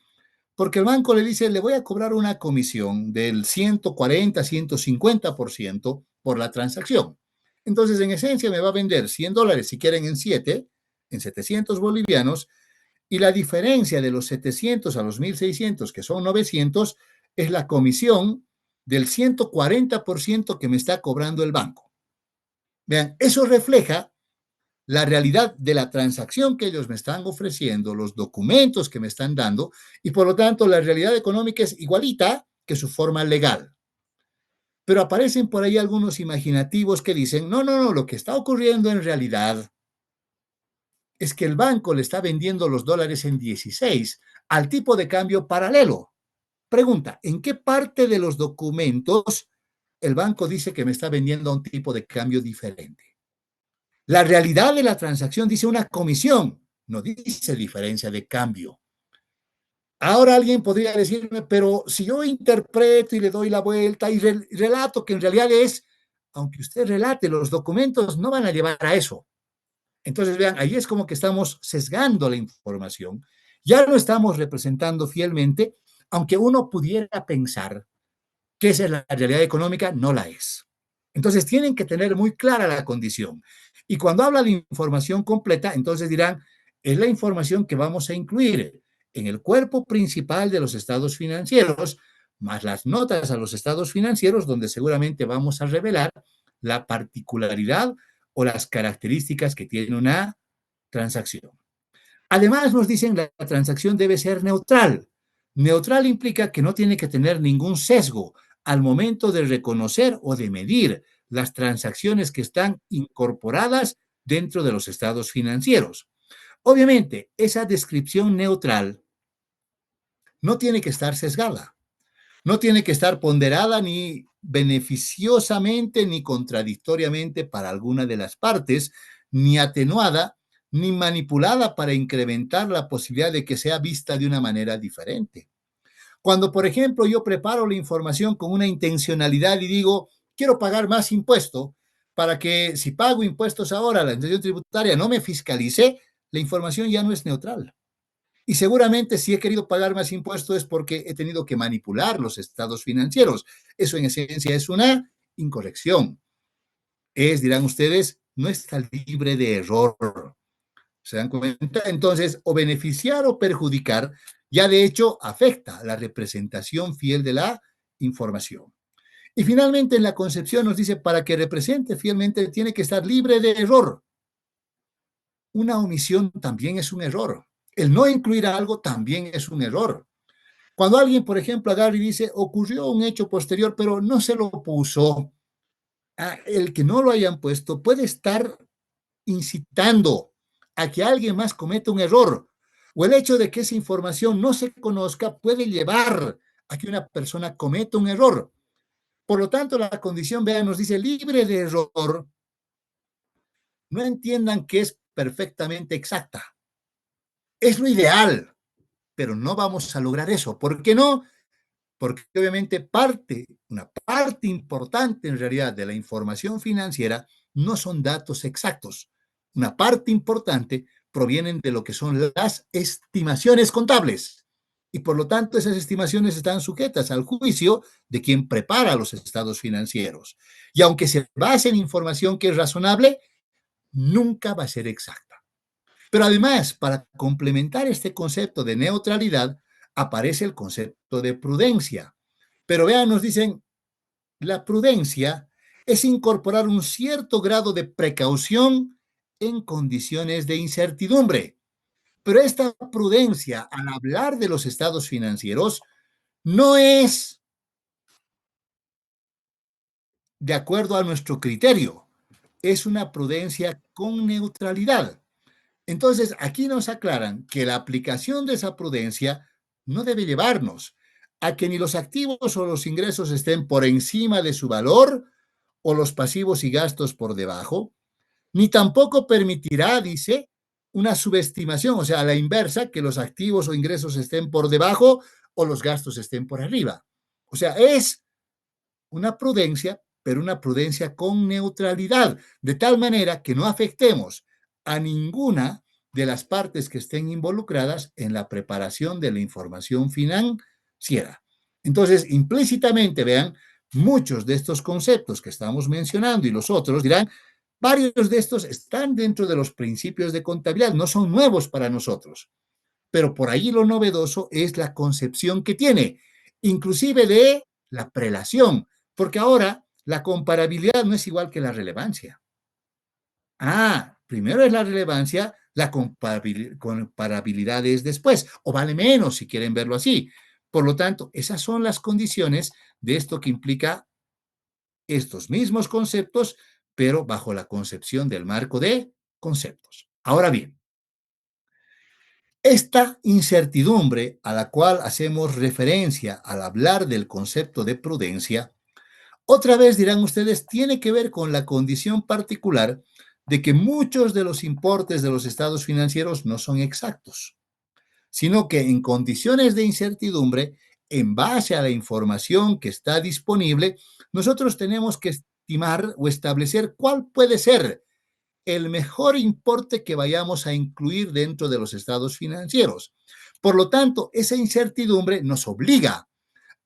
Porque el banco le dice, le voy a cobrar una comisión del 140, 150% por la transacción. Entonces, en esencia, me va a vender $100, si quieren, en 700 bolivianos, y la diferencia de los 700 a los 1.600, que son 900, es la comisión del 140% que me está cobrando el banco. Vean, eso refleja la realidad de la transacción que ellos me están ofreciendo, los documentos que me están dando, y por lo tanto la realidad económica es igualita que su forma legal. Pero aparecen por ahí algunos imaginativos que dicen, no, no, no, lo que está ocurriendo en realidad es que el banco le está vendiendo los dólares en 16 al tipo de cambio paralelo. Pregunta, ¿en qué parte de los documentos el banco dice que me está vendiendo a un tipo de cambio diferente? La realidad de la transacción dice una comisión, no dice diferencia de cambio. Ahora alguien podría decirme, pero si yo interpreto y le doy la vuelta y relato que en realidad es, aunque usted relate, los documentos no van a llevar a eso. Entonces, vean, ahí es como que estamos sesgando la información. Ya no estamos representando fielmente, aunque uno pudiera pensar que esa es la realidad económica, no la es. Entonces tienen que tener muy clara la condición. Y cuando habla de información completa, entonces dirán, es la información que vamos a incluir en el cuerpo principal de los estados financieros, más las notas a los estados financieros, donde seguramente vamos a revelar la particularidad o las características que tiene una transacción. Además, nos dicen que la transacción debe ser neutral. Neutral implica que no tiene que tener ningún sesgo al momento de reconocer o de medir las transacciones que están incorporadas dentro de los estados financieros. Obviamente, esa descripción neutral no tiene que estar sesgada, no tiene que estar ponderada ni beneficiosamente ni contradictoriamente para alguna de las partes, ni atenuada ni manipulada para incrementar la posibilidad de que sea vista de una manera diferente. Cuando, por ejemplo, yo preparo la información con una intencionalidad y digo, quiero pagar más impuesto para que si pago impuestos ahora, la administración tributaria no me fiscalice, la información ya no es neutral. Y seguramente si he querido pagar más impuestos es porque he tenido que manipular los estados financieros. Eso en esencia es una incorrección. Es, dirán ustedes, no está libre de error. ¿Se dan cuenta? Entonces, o beneficiar o perjudicar, ya de hecho afecta la representación fiel de la información. Y finalmente en la concepción nos dice, para que represente fielmente tiene que estar libre de error. Una omisión también es un error. El no incluir algo también es un error. Cuando alguien, por ejemplo, agarra y dice, ocurrió un hecho posterior, pero no se lo puso, el que no lo hayan puesto puede estar incitando a que alguien más cometa un error, o el hecho de que esa información no se conozca puede llevar a que una persona cometa un error. Por lo tanto, la condición, vean, nos dice libre de error. No entiendan que es perfectamente exacta. Es lo ideal, pero no vamos a lograr eso. ¿Por qué no? Porque obviamente una parte importante en realidad de la información financiera no son datos exactos. Una parte importante provienen de lo que son las estimaciones contables. Y por lo tanto, esas estimaciones están sujetas al juicio de quien prepara los estados financieros. Y aunque se base en información que es razonable, nunca va a ser exacta. Pero además, para complementar este concepto de neutralidad, aparece el concepto de prudencia. Pero vean, nos dicen, la prudencia es incorporar un cierto grado de precaución en condiciones de incertidumbre. Pero esta prudencia, al hablar de los estados financieros, no es de acuerdo a nuestro criterio, es una prudencia con neutralidad. Entonces, aquí nos aclaran que la aplicación de esa prudencia no debe llevarnos a que ni los activos o los ingresos estén por encima de su valor o los pasivos y gastos por debajo, ni tampoco permitirá, dice, una subestimación, o sea, a la inversa, que los activos o ingresos estén por debajo o los gastos estén por arriba. O sea, es una prudencia, pero una prudencia con neutralidad, de tal manera que no afectemos a ninguna de las partes que estén involucradas en la preparación de la información financiera. Entonces, implícitamente, vean, muchos de estos conceptos que estamos mencionando y los otros dirán, varios de estos están dentro de los principios de contabilidad, no son nuevos para nosotros, pero por ahí lo novedoso es la concepción que tiene, inclusive de la prelación, porque ahora la comparabilidad no es igual que la relevancia. Primero es la relevancia, la comparabilidad es después, o vale menos si quieren verlo así. Por lo tanto, esas son las condiciones de esto que implica estos mismos conceptos, pero bajo la concepción del marco de conceptos. Ahora bien, esta incertidumbre a la cual hacemos referencia al hablar del concepto de prudencia, otra vez dirán ustedes, tiene que ver con la condición particular de que muchos de los importes de los estados financieros no son exactos, sino que en condiciones de incertidumbre, en base a la información que está disponible, nosotros tenemos que estimar o establecer cuál puede ser el mejor importe que vayamos a incluir dentro de los estados financieros. Por lo tanto, esa incertidumbre nos obliga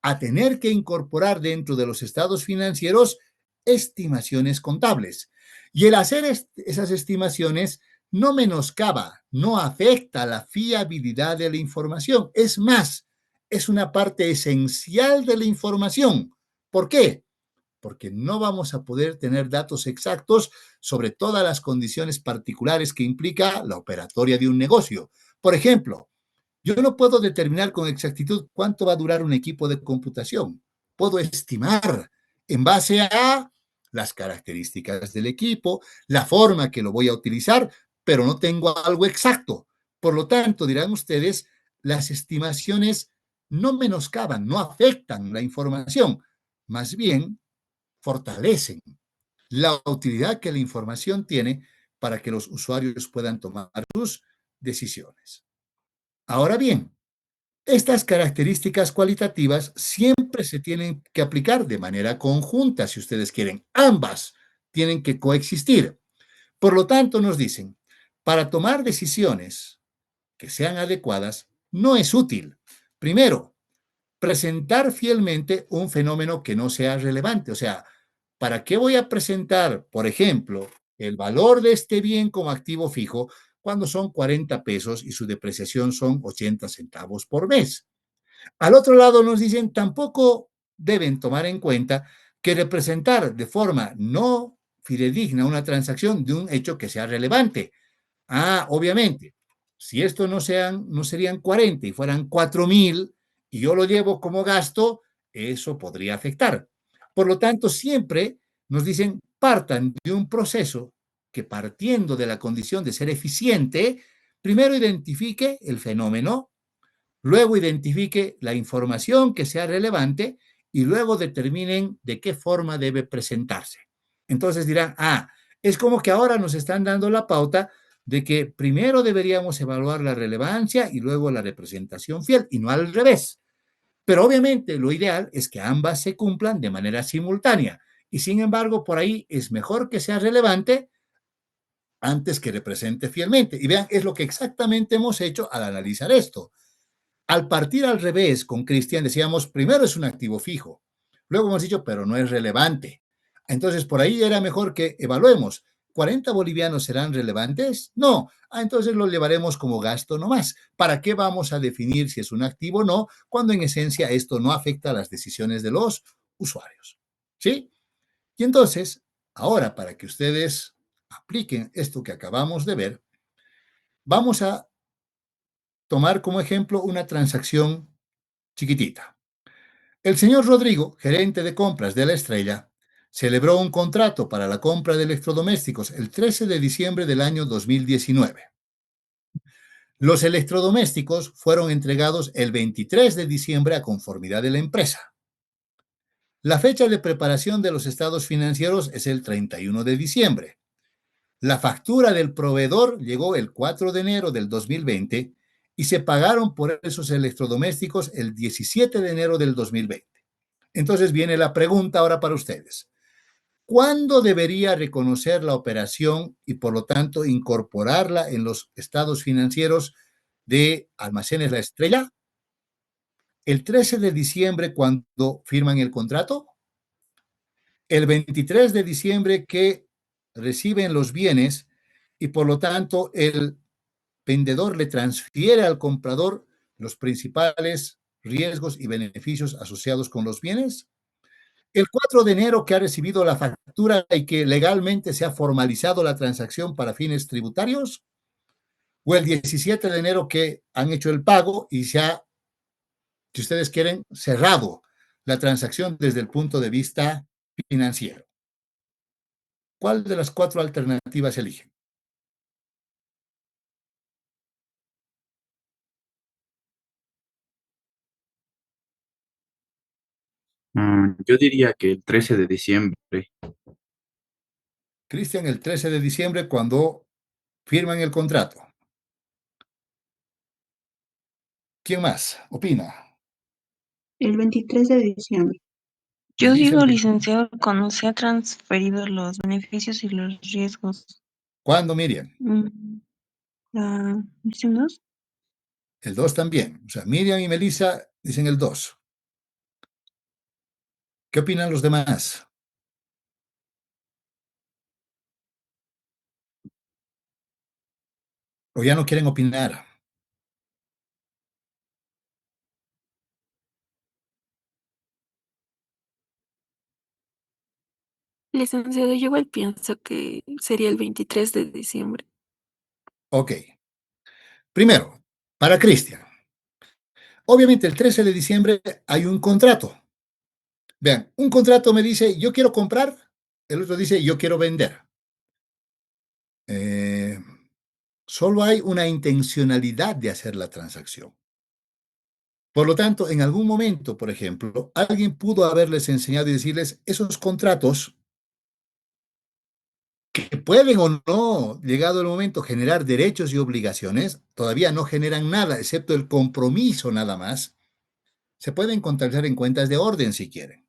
a tener que incorporar dentro de los estados financieros estimaciones contables. Y el hacer esas estimaciones no menoscaba, no afecta la fiabilidad de la información. Es más, es una parte esencial de la información. ¿Por qué? Porque no vamos a poder tener datos exactos sobre todas las condiciones particulares que implica la operatoria de un negocio. Por ejemplo, yo no puedo determinar con exactitud cuánto va a durar un equipo de computación. Puedo estimar en base a las características del equipo, la forma que lo voy a utilizar, pero no tengo algo exacto. Por lo tanto, dirán ustedes, las estimaciones no menoscaban, no afectan la información, más bien fortalecen la utilidad que la información tiene para que los usuarios puedan tomar sus decisiones. Ahora bien, estas características cualitativas siempre se tienen que aplicar de manera conjunta, si ustedes quieren. Ambas tienen que coexistir. Por lo tanto, nos dicen, para tomar decisiones que sean adecuadas, no es útil, primero, presentar fielmente un fenómeno que no sea relevante. O sea, ¿para qué voy a presentar, por ejemplo, el valor de este bien como activo fijo cuando son 40 pesos y su depreciación son 80 centavos por mes? Al otro lado nos dicen, tampoco deben tomar en cuenta que representar de forma no fidedigna una transacción de un hecho que sea relevante. Obviamente, si esto no serían 40 y fueran 4,000 y yo lo llevo como gasto, eso podría afectar. Por lo tanto, siempre nos dicen, partan de un proceso que partiendo de la condición de ser eficiente, primero identifique el fenómeno, luego identifique la información que sea relevante y luego determinen de qué forma debe presentarse. Entonces dirán, es como que ahora nos están dando la pauta de que primero deberíamos evaluar la relevancia y luego la representación fiel, y no al revés. Pero obviamente lo ideal es que ambas se cumplan de manera simultánea. Y sin embargo, por ahí es mejor que sea relevante antes que represente fielmente. Y vean, es lo que exactamente hemos hecho al analizar esto. Al partir al revés con Cristian decíamos, primero es un activo fijo, luego hemos dicho, pero no es relevante. Entonces, por ahí era mejor que evaluemos. ¿40 bolivianos serán relevantes? No. Entonces lo llevaremos como gasto nomás. ¿Para qué vamos a definir si es un activo o no, cuando en esencia esto no afecta a las decisiones de los usuarios? ¿Sí? Y entonces, ahora para que ustedes apliquen esto que acabamos de ver, vamos a tomar como ejemplo una transacción chiquitita. El señor Rodrigo, gerente de compras de La Estrella, celebró un contrato para la compra de electrodomésticos el 13 de diciembre del año 2019. Los electrodomésticos fueron entregados el 23 de diciembre a conformidad de la empresa. La fecha de preparación de los estados financieros es el 31 de diciembre. La factura del proveedor llegó el 4 de enero del 2020 y se pagaron por esos electrodomésticos el 17 de enero del 2020. Entonces viene la pregunta ahora para ustedes. ¿Cuándo debería reconocer la operación y por lo tanto incorporarla en los estados financieros de Almacenes La Estrella? ¿El 13 de diciembre cuando firman el contrato? ¿El 23 de diciembre que reciben los bienes y por lo tanto el vendedor le transfiere al comprador los principales riesgos y beneficios asociados con los bienes? El 4 de enero que ha recibido la factura y que legalmente se ha formalizado la transacción para fines tributarios, o el 17 de enero que han hecho el pago y se ha, si ustedes quieren, cerrado la transacción desde el punto de vista financiero. ¿Cuál de las cuatro alternativas eligen? Yo diría que el 13 de diciembre. Cristian, el 13 de diciembre cuando firman el contrato. ¿Quién más opina? El 23 de diciembre. Yo Dice digo, el, licenciado, cuando se ha transferido los beneficios y los riesgos. ¿cuándo, Miriam? ¿Dicen dos? El 2 también. O sea, Miriam y Melissa dicen el 2. ¿Qué opinan los demás? ¿O ya no quieren opinar? Licenciado, yo igual pienso que sería el 23 de diciembre. Ok. Primero, para Cristian. Obviamente el 13 de diciembre hay un contrato. Vean, un contrato me dice, yo quiero comprar, el otro dice, yo quiero vender. Eh, Solo hay una intencionalidad de hacer la transacción. Por lo tanto, en algún momento, por ejemplo, alguien pudo haberles enseñado y decirles, esos contratos que pueden o no, llegado el momento, generar derechos y obligaciones, todavía no generan nada, excepto el compromiso nada más, se pueden contabilizar en cuentas de orden si quieren.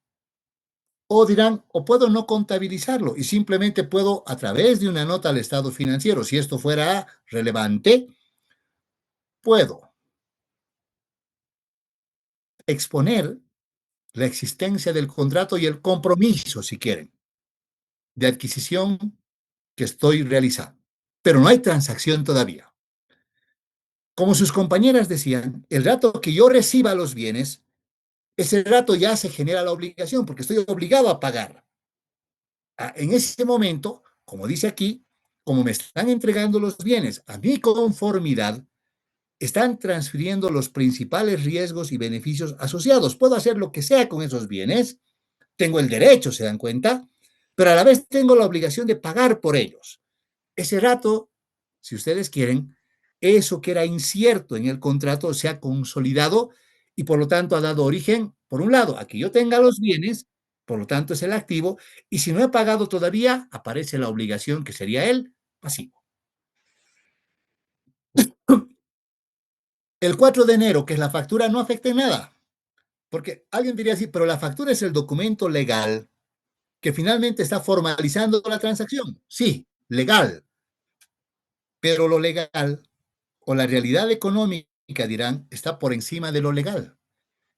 O dirán, o puedo no contabilizarlo y simplemente puedo, a través de una nota al estado financiero, si esto fuera relevante, puedo exponer la existencia del contrato y el compromiso, si quieren, de adquisición que estoy realizando. Pero no hay transacción todavía. Como sus compañeras decían, el rato que yo reciba los bienes, ese rato ya se genera la obligación porque estoy obligado a pagar. En ese momento, como dice aquí, como me están entregando los bienes a mi conformidad, están transfiriendo los principales riesgos y beneficios asociados. Puedo hacer lo que sea con esos bienes, tengo el derecho, ¿se dan cuenta? Pero a la vez tengo la obligación de pagar por ellos. Ese rato, si ustedes quieren, eso que era incierto en el contrato se ha consolidado y por lo tanto ha dado origen, por un lado, a que yo tenga los bienes, por lo tanto es el activo, y si no he pagado todavía, aparece la obligación que sería el pasivo. El 4 de enero, que es la factura, no afecta en nada, porque alguien diría así, pero la factura es el documento legal que finalmente está formalizando la transacción. Sí, legal, pero lo legal o la realidad económica, dirán, está por encima de lo legal.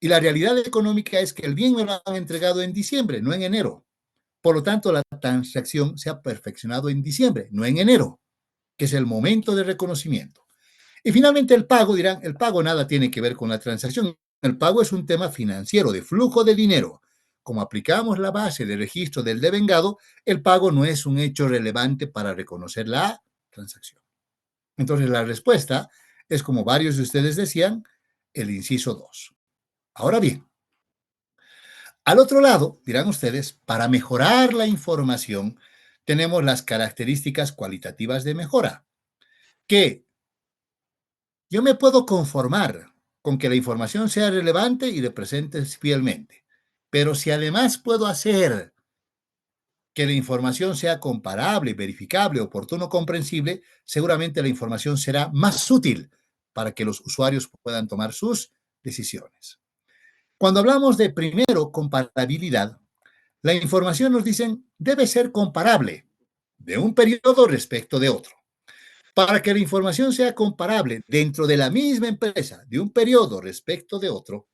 Y la realidad económica es que el bien me lo han entregado en diciembre, no en enero. Por lo tanto, la transacción se ha perfeccionado en diciembre, no en enero, que es el momento de reconocimiento. Y finalmente el pago, dirán, el pago nada tiene que ver con la transacción. El pago es un tema financiero, de flujo de dinero. Como aplicamos la base de registro del devengado, el pago no es un hecho relevante para reconocer la transacción. Entonces la respuesta es, como varios de ustedes decían, el inciso 2. Ahora bien, al otro lado, dirán ustedes, para mejorar la información, tenemos las características cualitativas de mejora, que yo me puedo conformar con que la información sea relevante y represente fielmente, pero si además puedo hacer que la información sea comparable, verificable, oportuno, comprensible, seguramente la información será más útil para que los usuarios puedan tomar sus decisiones. Cuando hablamos de primero comparabilidad, la información nos dicen debe ser comparable de un periodo respecto de otro. Para que la información sea comparable dentro de la misma empresa, de un periodo respecto de otro,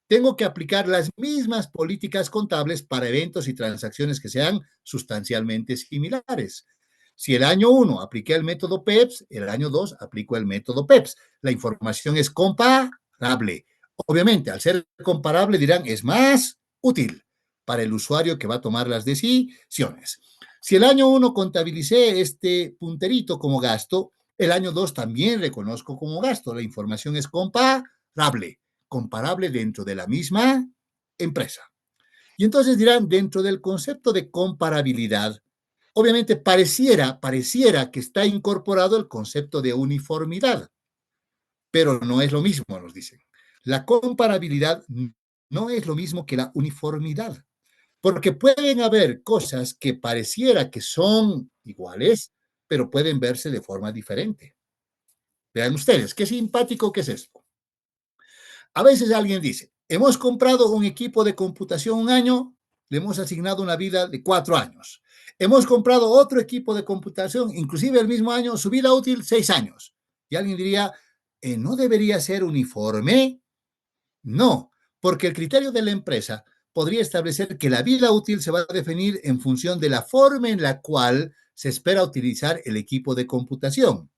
tengo que aplicar las mismas políticas contables para eventos y transacciones que sean sustancialmente similares. Si el año 1 apliqué el método PEPS, el año 2 aplico el método PEPS. La información es comparable. Obviamente, al ser comparable, dirán, es más útil para el usuario que va a tomar las decisiones. Si el año 1 contabilicé este punterito como gasto, el año 2 también reconozco como gasto. La información es comparable dentro de la misma empresa. Y entonces dirán, dentro del concepto de comparabilidad, obviamente pareciera que está incorporado el concepto de uniformidad, pero no es lo mismo, nos dicen. La comparabilidad no es lo mismo que la uniformidad, porque pueden haber cosas que pareciera que son iguales, pero pueden verse de forma diferente. Vean ustedes, qué simpático que es esto. A veces alguien dice, hemos comprado un equipo de computación un año, le hemos asignado una vida de 4 años. Hemos comprado otro equipo de computación, inclusive el mismo año, su vida útil 6 años. Y alguien diría, ¿no debería ser uniforme? No, porque el criterio de la empresa podría establecer que la vida útil se va a definir en función de la forma en la cual se espera utilizar el equipo de computación.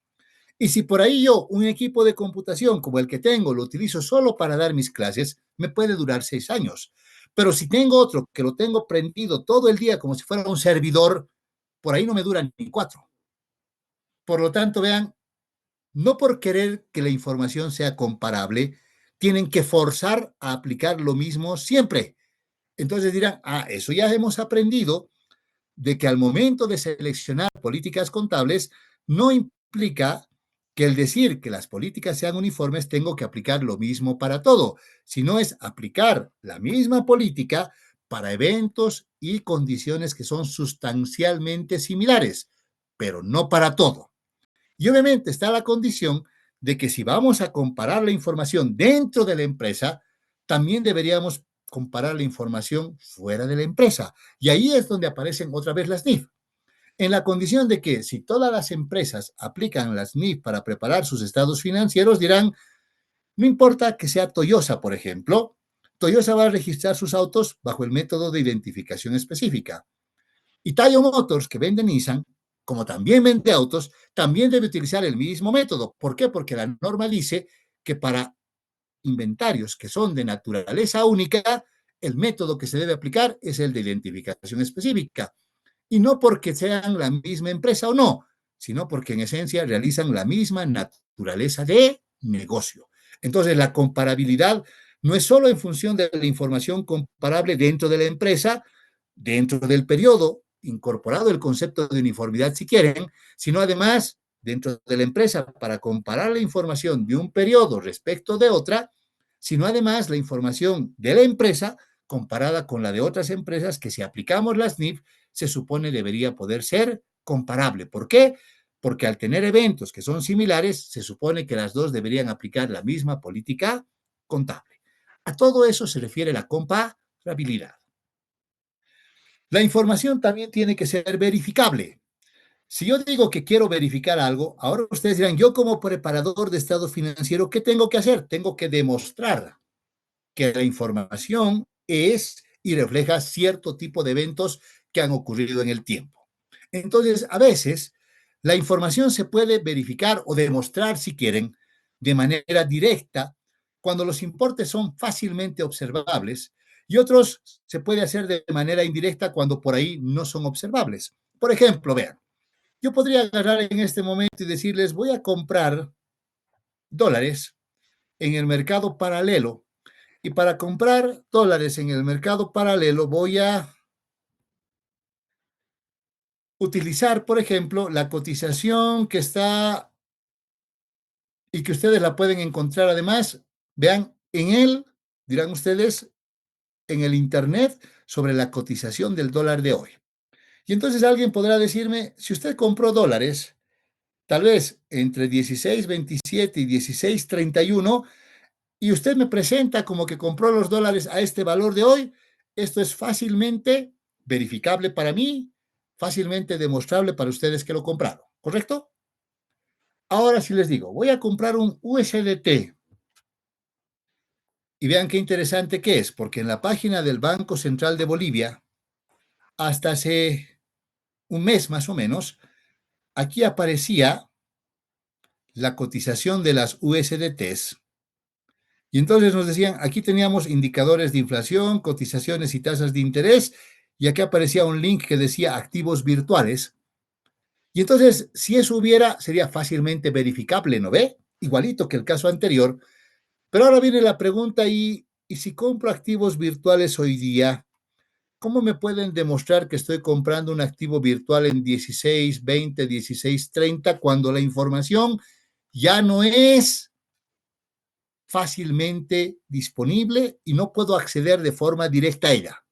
Y si por ahí yo un equipo de computación como el que tengo lo utilizo solo para dar mis clases, me puede durar 6 años. Pero si tengo otro que lo tengo prendido todo el día como si fuera un servidor, por ahí no me duran ni 4. Por lo tanto, vean, no por querer que la información sea comparable, tienen que forzar a aplicar lo mismo siempre. Entonces dirán, eso ya hemos aprendido de que al momento de seleccionar políticas contables no implica que el decir que las políticas sean uniformes tengo que aplicar lo mismo para todo, sino es aplicar la misma política para eventos y condiciones que son sustancialmente similares, pero no para todo. Y obviamente está la condición de que si vamos a comparar la información dentro de la empresa, también deberíamos comparar la información fuera de la empresa. Y ahí es donde aparecen otra vez las NIF. En la condición de que si todas las empresas aplican las NIF para preparar sus estados financieros, dirán, no importa que sea Toyota, por ejemplo, Toyota va a registrar sus autos bajo el método de identificación específica. Y Taiyo Motors, que vende Nissan, como también vende autos, también debe utilizar el mismo método. ¿Por qué? Porque la norma dice que para inventarios que son de naturaleza única, el método que se debe aplicar es el de identificación específica. Y no porque sean la misma empresa o no, sino porque en esencia realizan la misma naturaleza de negocio. Entonces, la comparabilidad no es solo en función de la información comparable dentro de la empresa, dentro del periodo, incorporado el concepto de uniformidad si quieren, sino además dentro de la empresa para comparar la información de un periodo respecto de otra, sino además la información de la empresa comparada con la de otras empresas que si aplicamos las NIF se supone debería poder ser comparable. ¿Por qué? Porque al tener eventos que son similares, se supone que las dos deberían aplicar la misma política contable. A todo eso se refiere la comparabilidad. La información también tiene que ser verificable. Si yo digo que quiero verificar algo, ahora ustedes dirán, yo como preparador de estado financiero, ¿qué tengo que hacer? Tengo que demostrar que la información es y refleja cierto tipo de eventos que han ocurrido en el tiempo. Entonces, a veces, la información se puede verificar o demostrar, si quieren, de manera directa, cuando los importes son fácilmente observables, y otros se puede hacer de manera indirecta cuando por ahí no son observables. Por ejemplo, vean, yo podría agarrar en este momento y decirles, voy a comprar dólares en el mercado paralelo, y para comprar dólares en el mercado paralelo voy a utilizar, por ejemplo, la cotización que está y que ustedes la pueden encontrar además, vean, en él, dirán ustedes, en el Internet sobre la cotización del dólar de hoy. Y entonces alguien podrá decirme, si usted compró dólares, tal vez entre 16.27 y 16.31, y usted me presenta como que compró los dólares a este valor de hoy, esto es fácilmente verificable para mí, fácilmente demostrable para ustedes que lo compraron, ¿correcto? Ahora sí les digo, voy a comprar un USDT y vean qué interesante que es, porque en la página del Banco Central de Bolivia, hasta hace un mes más o menos, aquí aparecía la cotización de las USDTs. Y entonces nos decían, aquí teníamos indicadores de inflación, cotizaciones y tasas de interés, y aquí aparecía un link que decía activos virtuales. Y entonces, si eso hubiera, sería fácilmente verificable, ¿no ve? Igualito que el caso anterior. Pero ahora viene la pregunta, ¿y si compro activos virtuales hoy día? ¿Cómo me pueden demostrar que estoy comprando un activo virtual en 16, 20, 16, 30 cuando la información ya no es fácilmente disponible y no puedo acceder de forma directa a ella?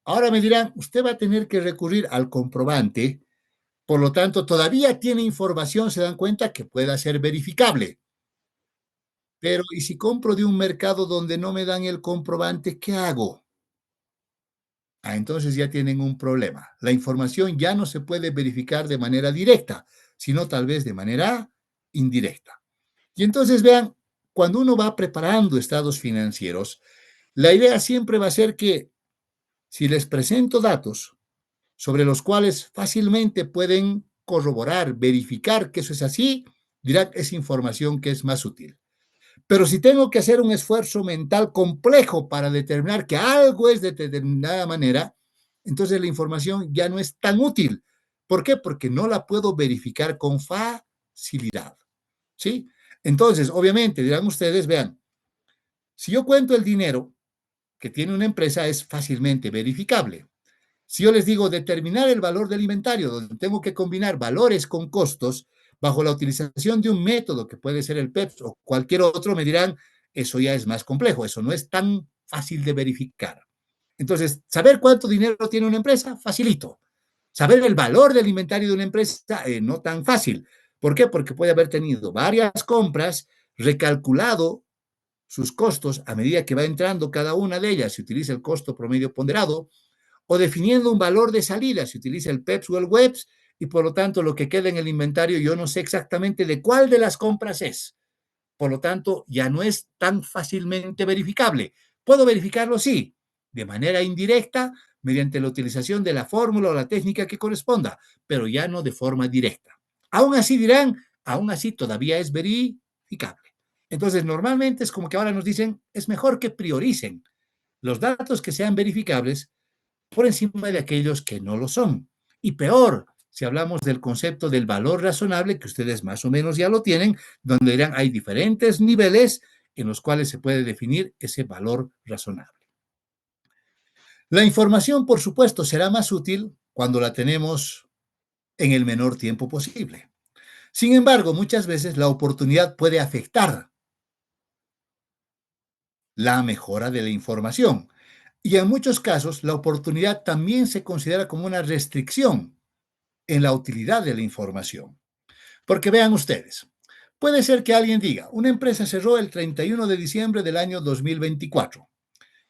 Ahora me dirán, usted va a tener que recurrir al comprobante, por lo tanto, todavía tiene información, se dan cuenta que pueda ser verificable. Pero, ¿y si compro de un mercado donde no me dan el comprobante, qué hago? Entonces ya tienen un problema. La información ya no se puede verificar de manera directa, sino tal vez de manera indirecta. Y entonces vean, cuando uno va preparando estados financieros, la idea siempre va a ser que si les presento datos sobre los cuales fácilmente pueden corroborar, verificar que eso es así, dirán, es información que es más útil. Pero si tengo que hacer un esfuerzo mental complejo para determinar que algo es de determinada manera, entonces la información ya no es tan útil. ¿Por qué? Porque no la puedo verificar con facilidad. ¿Sí? Entonces, obviamente, dirán ustedes, vean, si yo cuento el dinero que tiene una empresa, es fácilmente verificable. Si yo les digo determinar el valor del inventario, donde tengo que combinar valores con costos, bajo la utilización de un método que puede ser el PEPS o cualquier otro, me dirán, eso ya es más complejo, eso no es tan fácil de verificar. Entonces, saber cuánto dinero tiene una empresa, facilito. Saber el valor del inventario de una empresa, no tan fácil. ¿Por qué? Porque puede haber tenido varias compras, recalculado sus costos a medida que va entrando cada una de ellas, se utiliza el costo promedio ponderado, o definiendo un valor de salida, se utiliza el PEPS o el WEPS, y por lo tanto lo que queda en el inventario yo no sé exactamente de cuál de las compras es. Por lo tanto, ya no es tan fácilmente verificable. ¿Puedo verificarlo? Sí, de manera indirecta, mediante la utilización de la fórmula o la técnica que corresponda, pero ya no de forma directa. Aún así dirán, aún así todavía es verificable. Entonces, normalmente es como que ahora nos dicen, es mejor que prioricen los datos que sean verificables por encima de aquellos que no lo son. Y peor, si hablamos del concepto del valor razonable, que ustedes más o menos ya lo tienen, donde dirán hay diferentes niveles en los cuales se puede definir ese valor razonable. La información, por supuesto, será más útil cuando la tenemos en el menor tiempo posible. Sin embargo, muchas veces la oportunidad puede afectar la mejora de la información. Y en muchos casos, la oportunidad también se considera como una restricción en la utilidad de la información. Porque vean ustedes, puede ser que alguien diga, una empresa cerró el 31 de diciembre del año 2024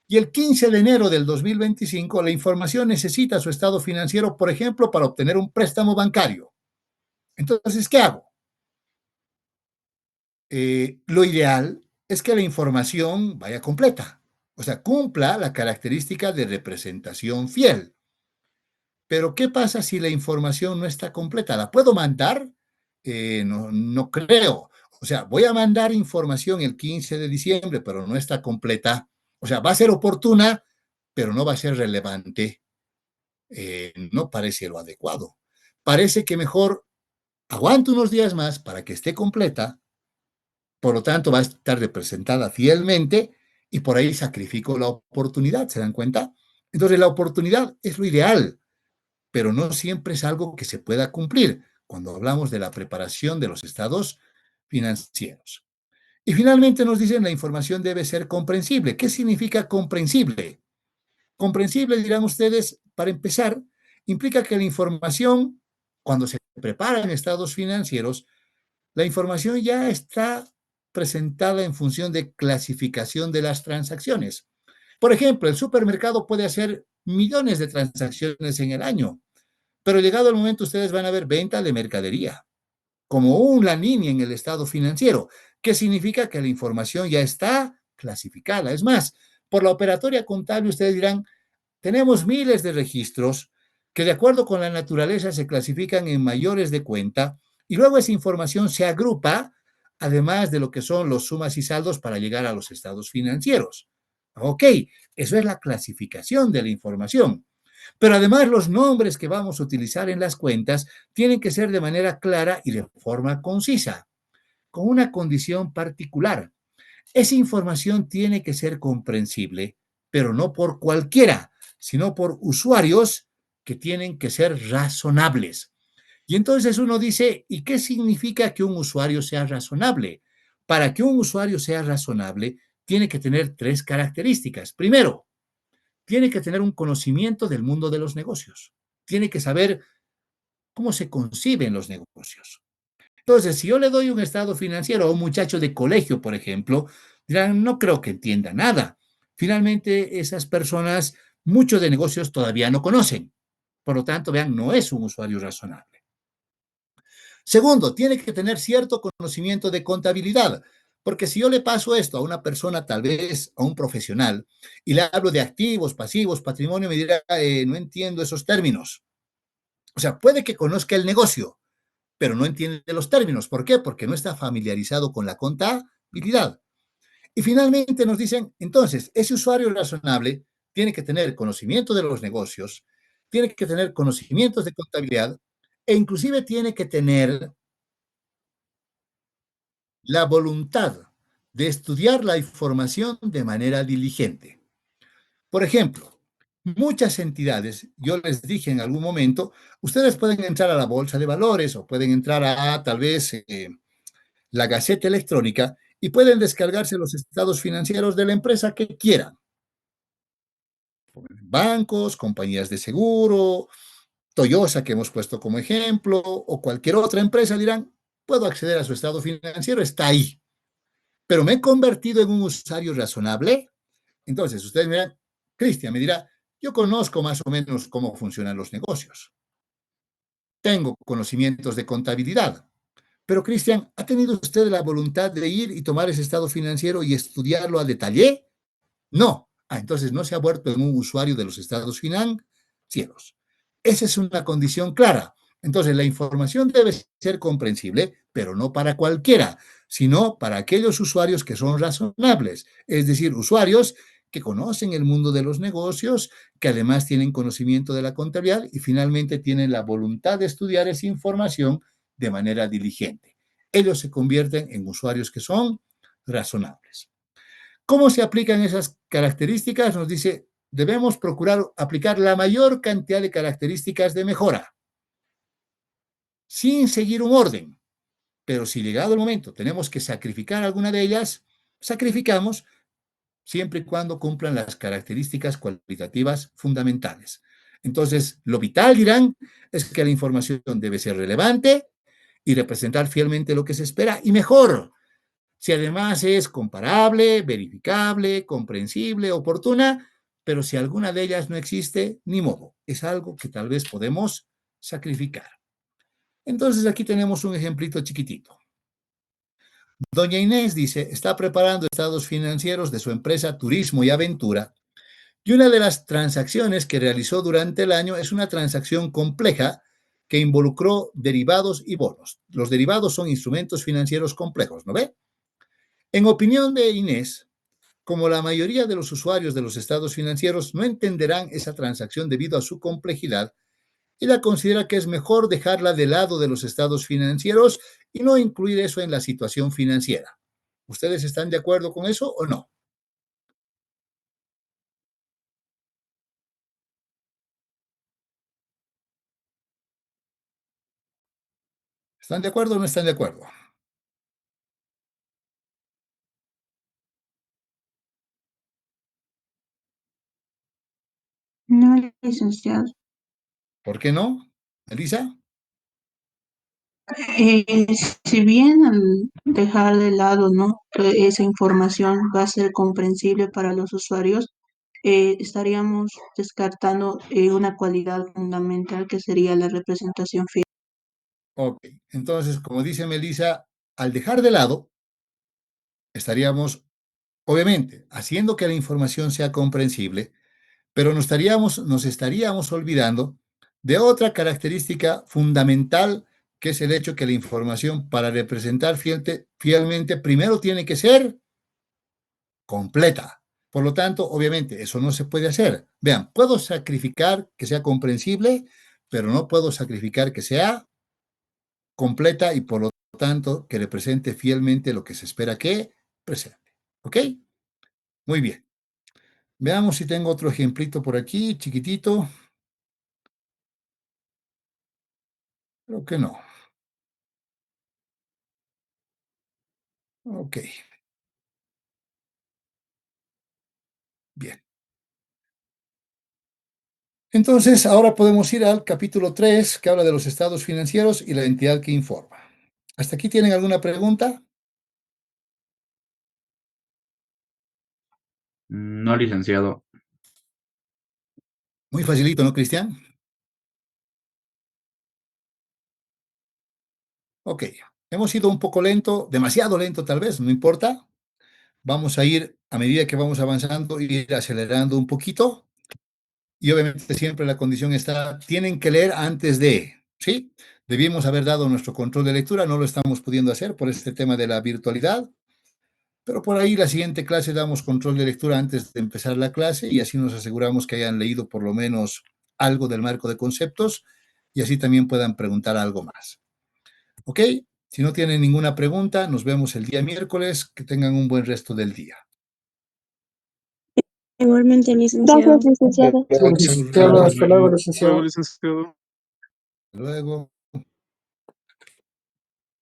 y el 15 de enero del 2025 la información necesita su estado financiero, por ejemplo, para obtener un préstamo bancario. Entonces, ¿qué hago? Lo ideal es que la información vaya completa, o sea, cumpla la característica de representación fiel. Pero ¿qué pasa si la información no está completa? ¿La puedo mandar? No, no creo. O sea, voy a mandar información el 15 de diciembre, pero no está completa. O sea, va a ser oportuna, pero no va a ser relevante. No parece lo adecuado. Parece que mejor aguanto unos días más para que esté completa, por lo tanto va a estar representada fielmente y por ahí sacrifico la oportunidad, ¿se dan cuenta? Entonces la oportunidad es lo ideal, pero no siempre es algo que se pueda cumplir cuando hablamos de la preparación de los estados financieros. Y finalmente nos dicen la información debe ser comprensible. ¿Qué significa comprensible? Comprensible, dirán ustedes, para empezar, implica que la información, cuando se prepara en estados financieros, la información ya está presentada en función de clasificación de las transacciones. Por ejemplo, el supermercado puede hacer millones de transacciones en el año, pero llegado el momento ustedes van a ver venta de mercadería, como una línea en el estado financiero, que significa que la información ya está clasificada. Es más, por la operatoria contable ustedes dirán, tenemos miles de registros que de acuerdo con la naturaleza se clasifican en mayores de cuenta y luego esa información se agrupa, además de lo que son los sumas y saldos para llegar a los estados financieros. Ok, eso es la clasificación de la información. Pero además los nombres que vamos a utilizar en las cuentas tienen que ser de manera clara y de forma concisa, con una condición particular. Esa información tiene que ser comprensible, pero no por cualquiera, sino por usuarios que tienen que ser razonables. Y entonces uno dice, ¿y qué significa que un usuario sea razonable? Para que un usuario sea razonable, tiene que tener tres características. Primero, tiene que tener un conocimiento del mundo de los negocios. Tiene que saber cómo se conciben los negocios. Entonces, si yo le doy un estado financiero a un muchacho de colegio, por ejemplo, dirán, no creo que entienda nada. Finalmente, esas personas, muchos de negocios todavía no conocen. Por lo tanto, vean, no es un usuario razonable. Segundo, tiene que tener cierto conocimiento de contabilidad, porque si yo le paso esto a una persona, tal vez a un profesional, y le hablo de activos, pasivos, patrimonio, me dirá, no entiendo esos términos. O sea, puede que conozca el negocio, pero no entiende los términos. ¿Por qué? Porque no está familiarizado con la contabilidad. Y finalmente nos dicen, entonces, ese usuario razonable tiene que tener conocimiento de los negocios, tiene que tener conocimientos de contabilidad e inclusive tiene que tener la voluntad de estudiar la información de manera diligente. Por ejemplo, muchas entidades, yo les dije en algún momento, ustedes pueden entrar a la bolsa de valores o pueden entrar a tal vez la Gaceta Electrónica y pueden descargarse los estados financieros de la empresa que quieran. Bancos, compañías de seguro, Toyota que hemos puesto como ejemplo, o cualquier otra empresa dirán, puedo acceder a su estado financiero, está ahí. Pero me he convertido en un usuario razonable. Entonces, ustedes me dirán, Cristian me dirá, yo conozco más o menos cómo funcionan los negocios. Tengo conocimientos de contabilidad. Pero, Cristian, ¿ha tenido usted la voluntad de ir y tomar ese estado financiero y estudiarlo a detalle? No. Entonces no se ha vuelto en un usuario de los estados financieros. Esa es una condición clara. Entonces la información debe ser comprensible, pero no para cualquiera, sino para aquellos usuarios que son razonables, es decir, usuarios que conocen el mundo de los negocios, que además tienen conocimiento de la contabilidad y finalmente tienen la voluntad de estudiar esa información de manera diligente. Ellos se convierten en usuarios que son razonables. ¿Cómo se aplican esas características? Nos dice, debemos procurar aplicar la mayor cantidad de características de mejora, sin seguir un orden. pero si llegado el momento tenemos que sacrificar alguna de ellas, sacrificamos siempre y cuando cumplan las características cualitativas fundamentales. Entonces, lo vital, dirán, es que la información debe ser relevante y representar fielmente lo que se espera, y mejor, si además es comparable, verificable, comprensible, oportuna, pero si alguna de ellas no existe, ni modo, es algo que tal vez podemos sacrificar. Entonces aquí tenemos un ejemplito chiquitito. Doña Inés dice, está preparando estados financieros de su empresa Turismo y Aventura, y una de las transacciones que realizó durante el año es una transacción compleja que involucró derivados y bonos. Los derivados son instrumentos financieros complejos, ¿no ve? En opinión de Inés, como la mayoría de los usuarios de los estados financieros no entenderán esa transacción debido a su complejidad, ella considera que es mejor dejarla de lado de los estados financieros y no incluir eso en la situación financiera. ¿Ustedes están de acuerdo con eso o no? ¿Están de acuerdo o no están de acuerdo? No, licenciado. ¿Por qué no? Elisa. Eh, si bien al dejar de lado, ¿no? Esa información va a ser comprensible para los usuarios, estaríamos descartando una cualidad fundamental que sería la representación fiel. Ok, entonces, como dice Melissa, al dejar de lado, estaríamos, obviamente, haciendo que la información sea comprensible, pero nos estaríamos olvidando de otra característica fundamental, que es el hecho que la información, para representar fielmente, primero tiene que ser completa. Por lo tanto, obviamente, eso no se puede hacer. Vean, puedo sacrificar que sea comprensible, pero no puedo sacrificar que sea completa y por lo tanto que represente fielmente lo que se espera que presente. ¿Ok? Muy bien. Veamos si tengo otro ejemplito por aquí, chiquitito. Creo que no. Ok, bien. Entonces, ahora podemos ir al capítulo 3, que habla de los estados financieros y la entidad que informa. ¿Hasta aquí tienen alguna pregunta? No, licenciado. Muy facilito, ¿no, Cristian? Ok, hemos ido un poco lento, demasiado lento tal vez, no importa. Vamos a ir, a medida que vamos avanzando, ir acelerando un poquito. Y obviamente siempre la condición está, tienen que leer antes de, ¿sí? Debimos haber dado nuestro control de lectura, no lo estamos pudiendo hacer por este tema de la virtualidad, pero por ahí la siguiente clase damos control de lectura antes de empezar la clase y así nos aseguramos que hayan leído por lo menos algo del marco de conceptos y así también puedan preguntar algo más. ¿Ok? Si no tienen ninguna pregunta, nos vemos el día miércoles. Que tengan un buen resto del día. Igualmente, licenciado. Gracias, licenciado. Hasta Licenciado, hasta luego, luego. licenciado. Hasta luego.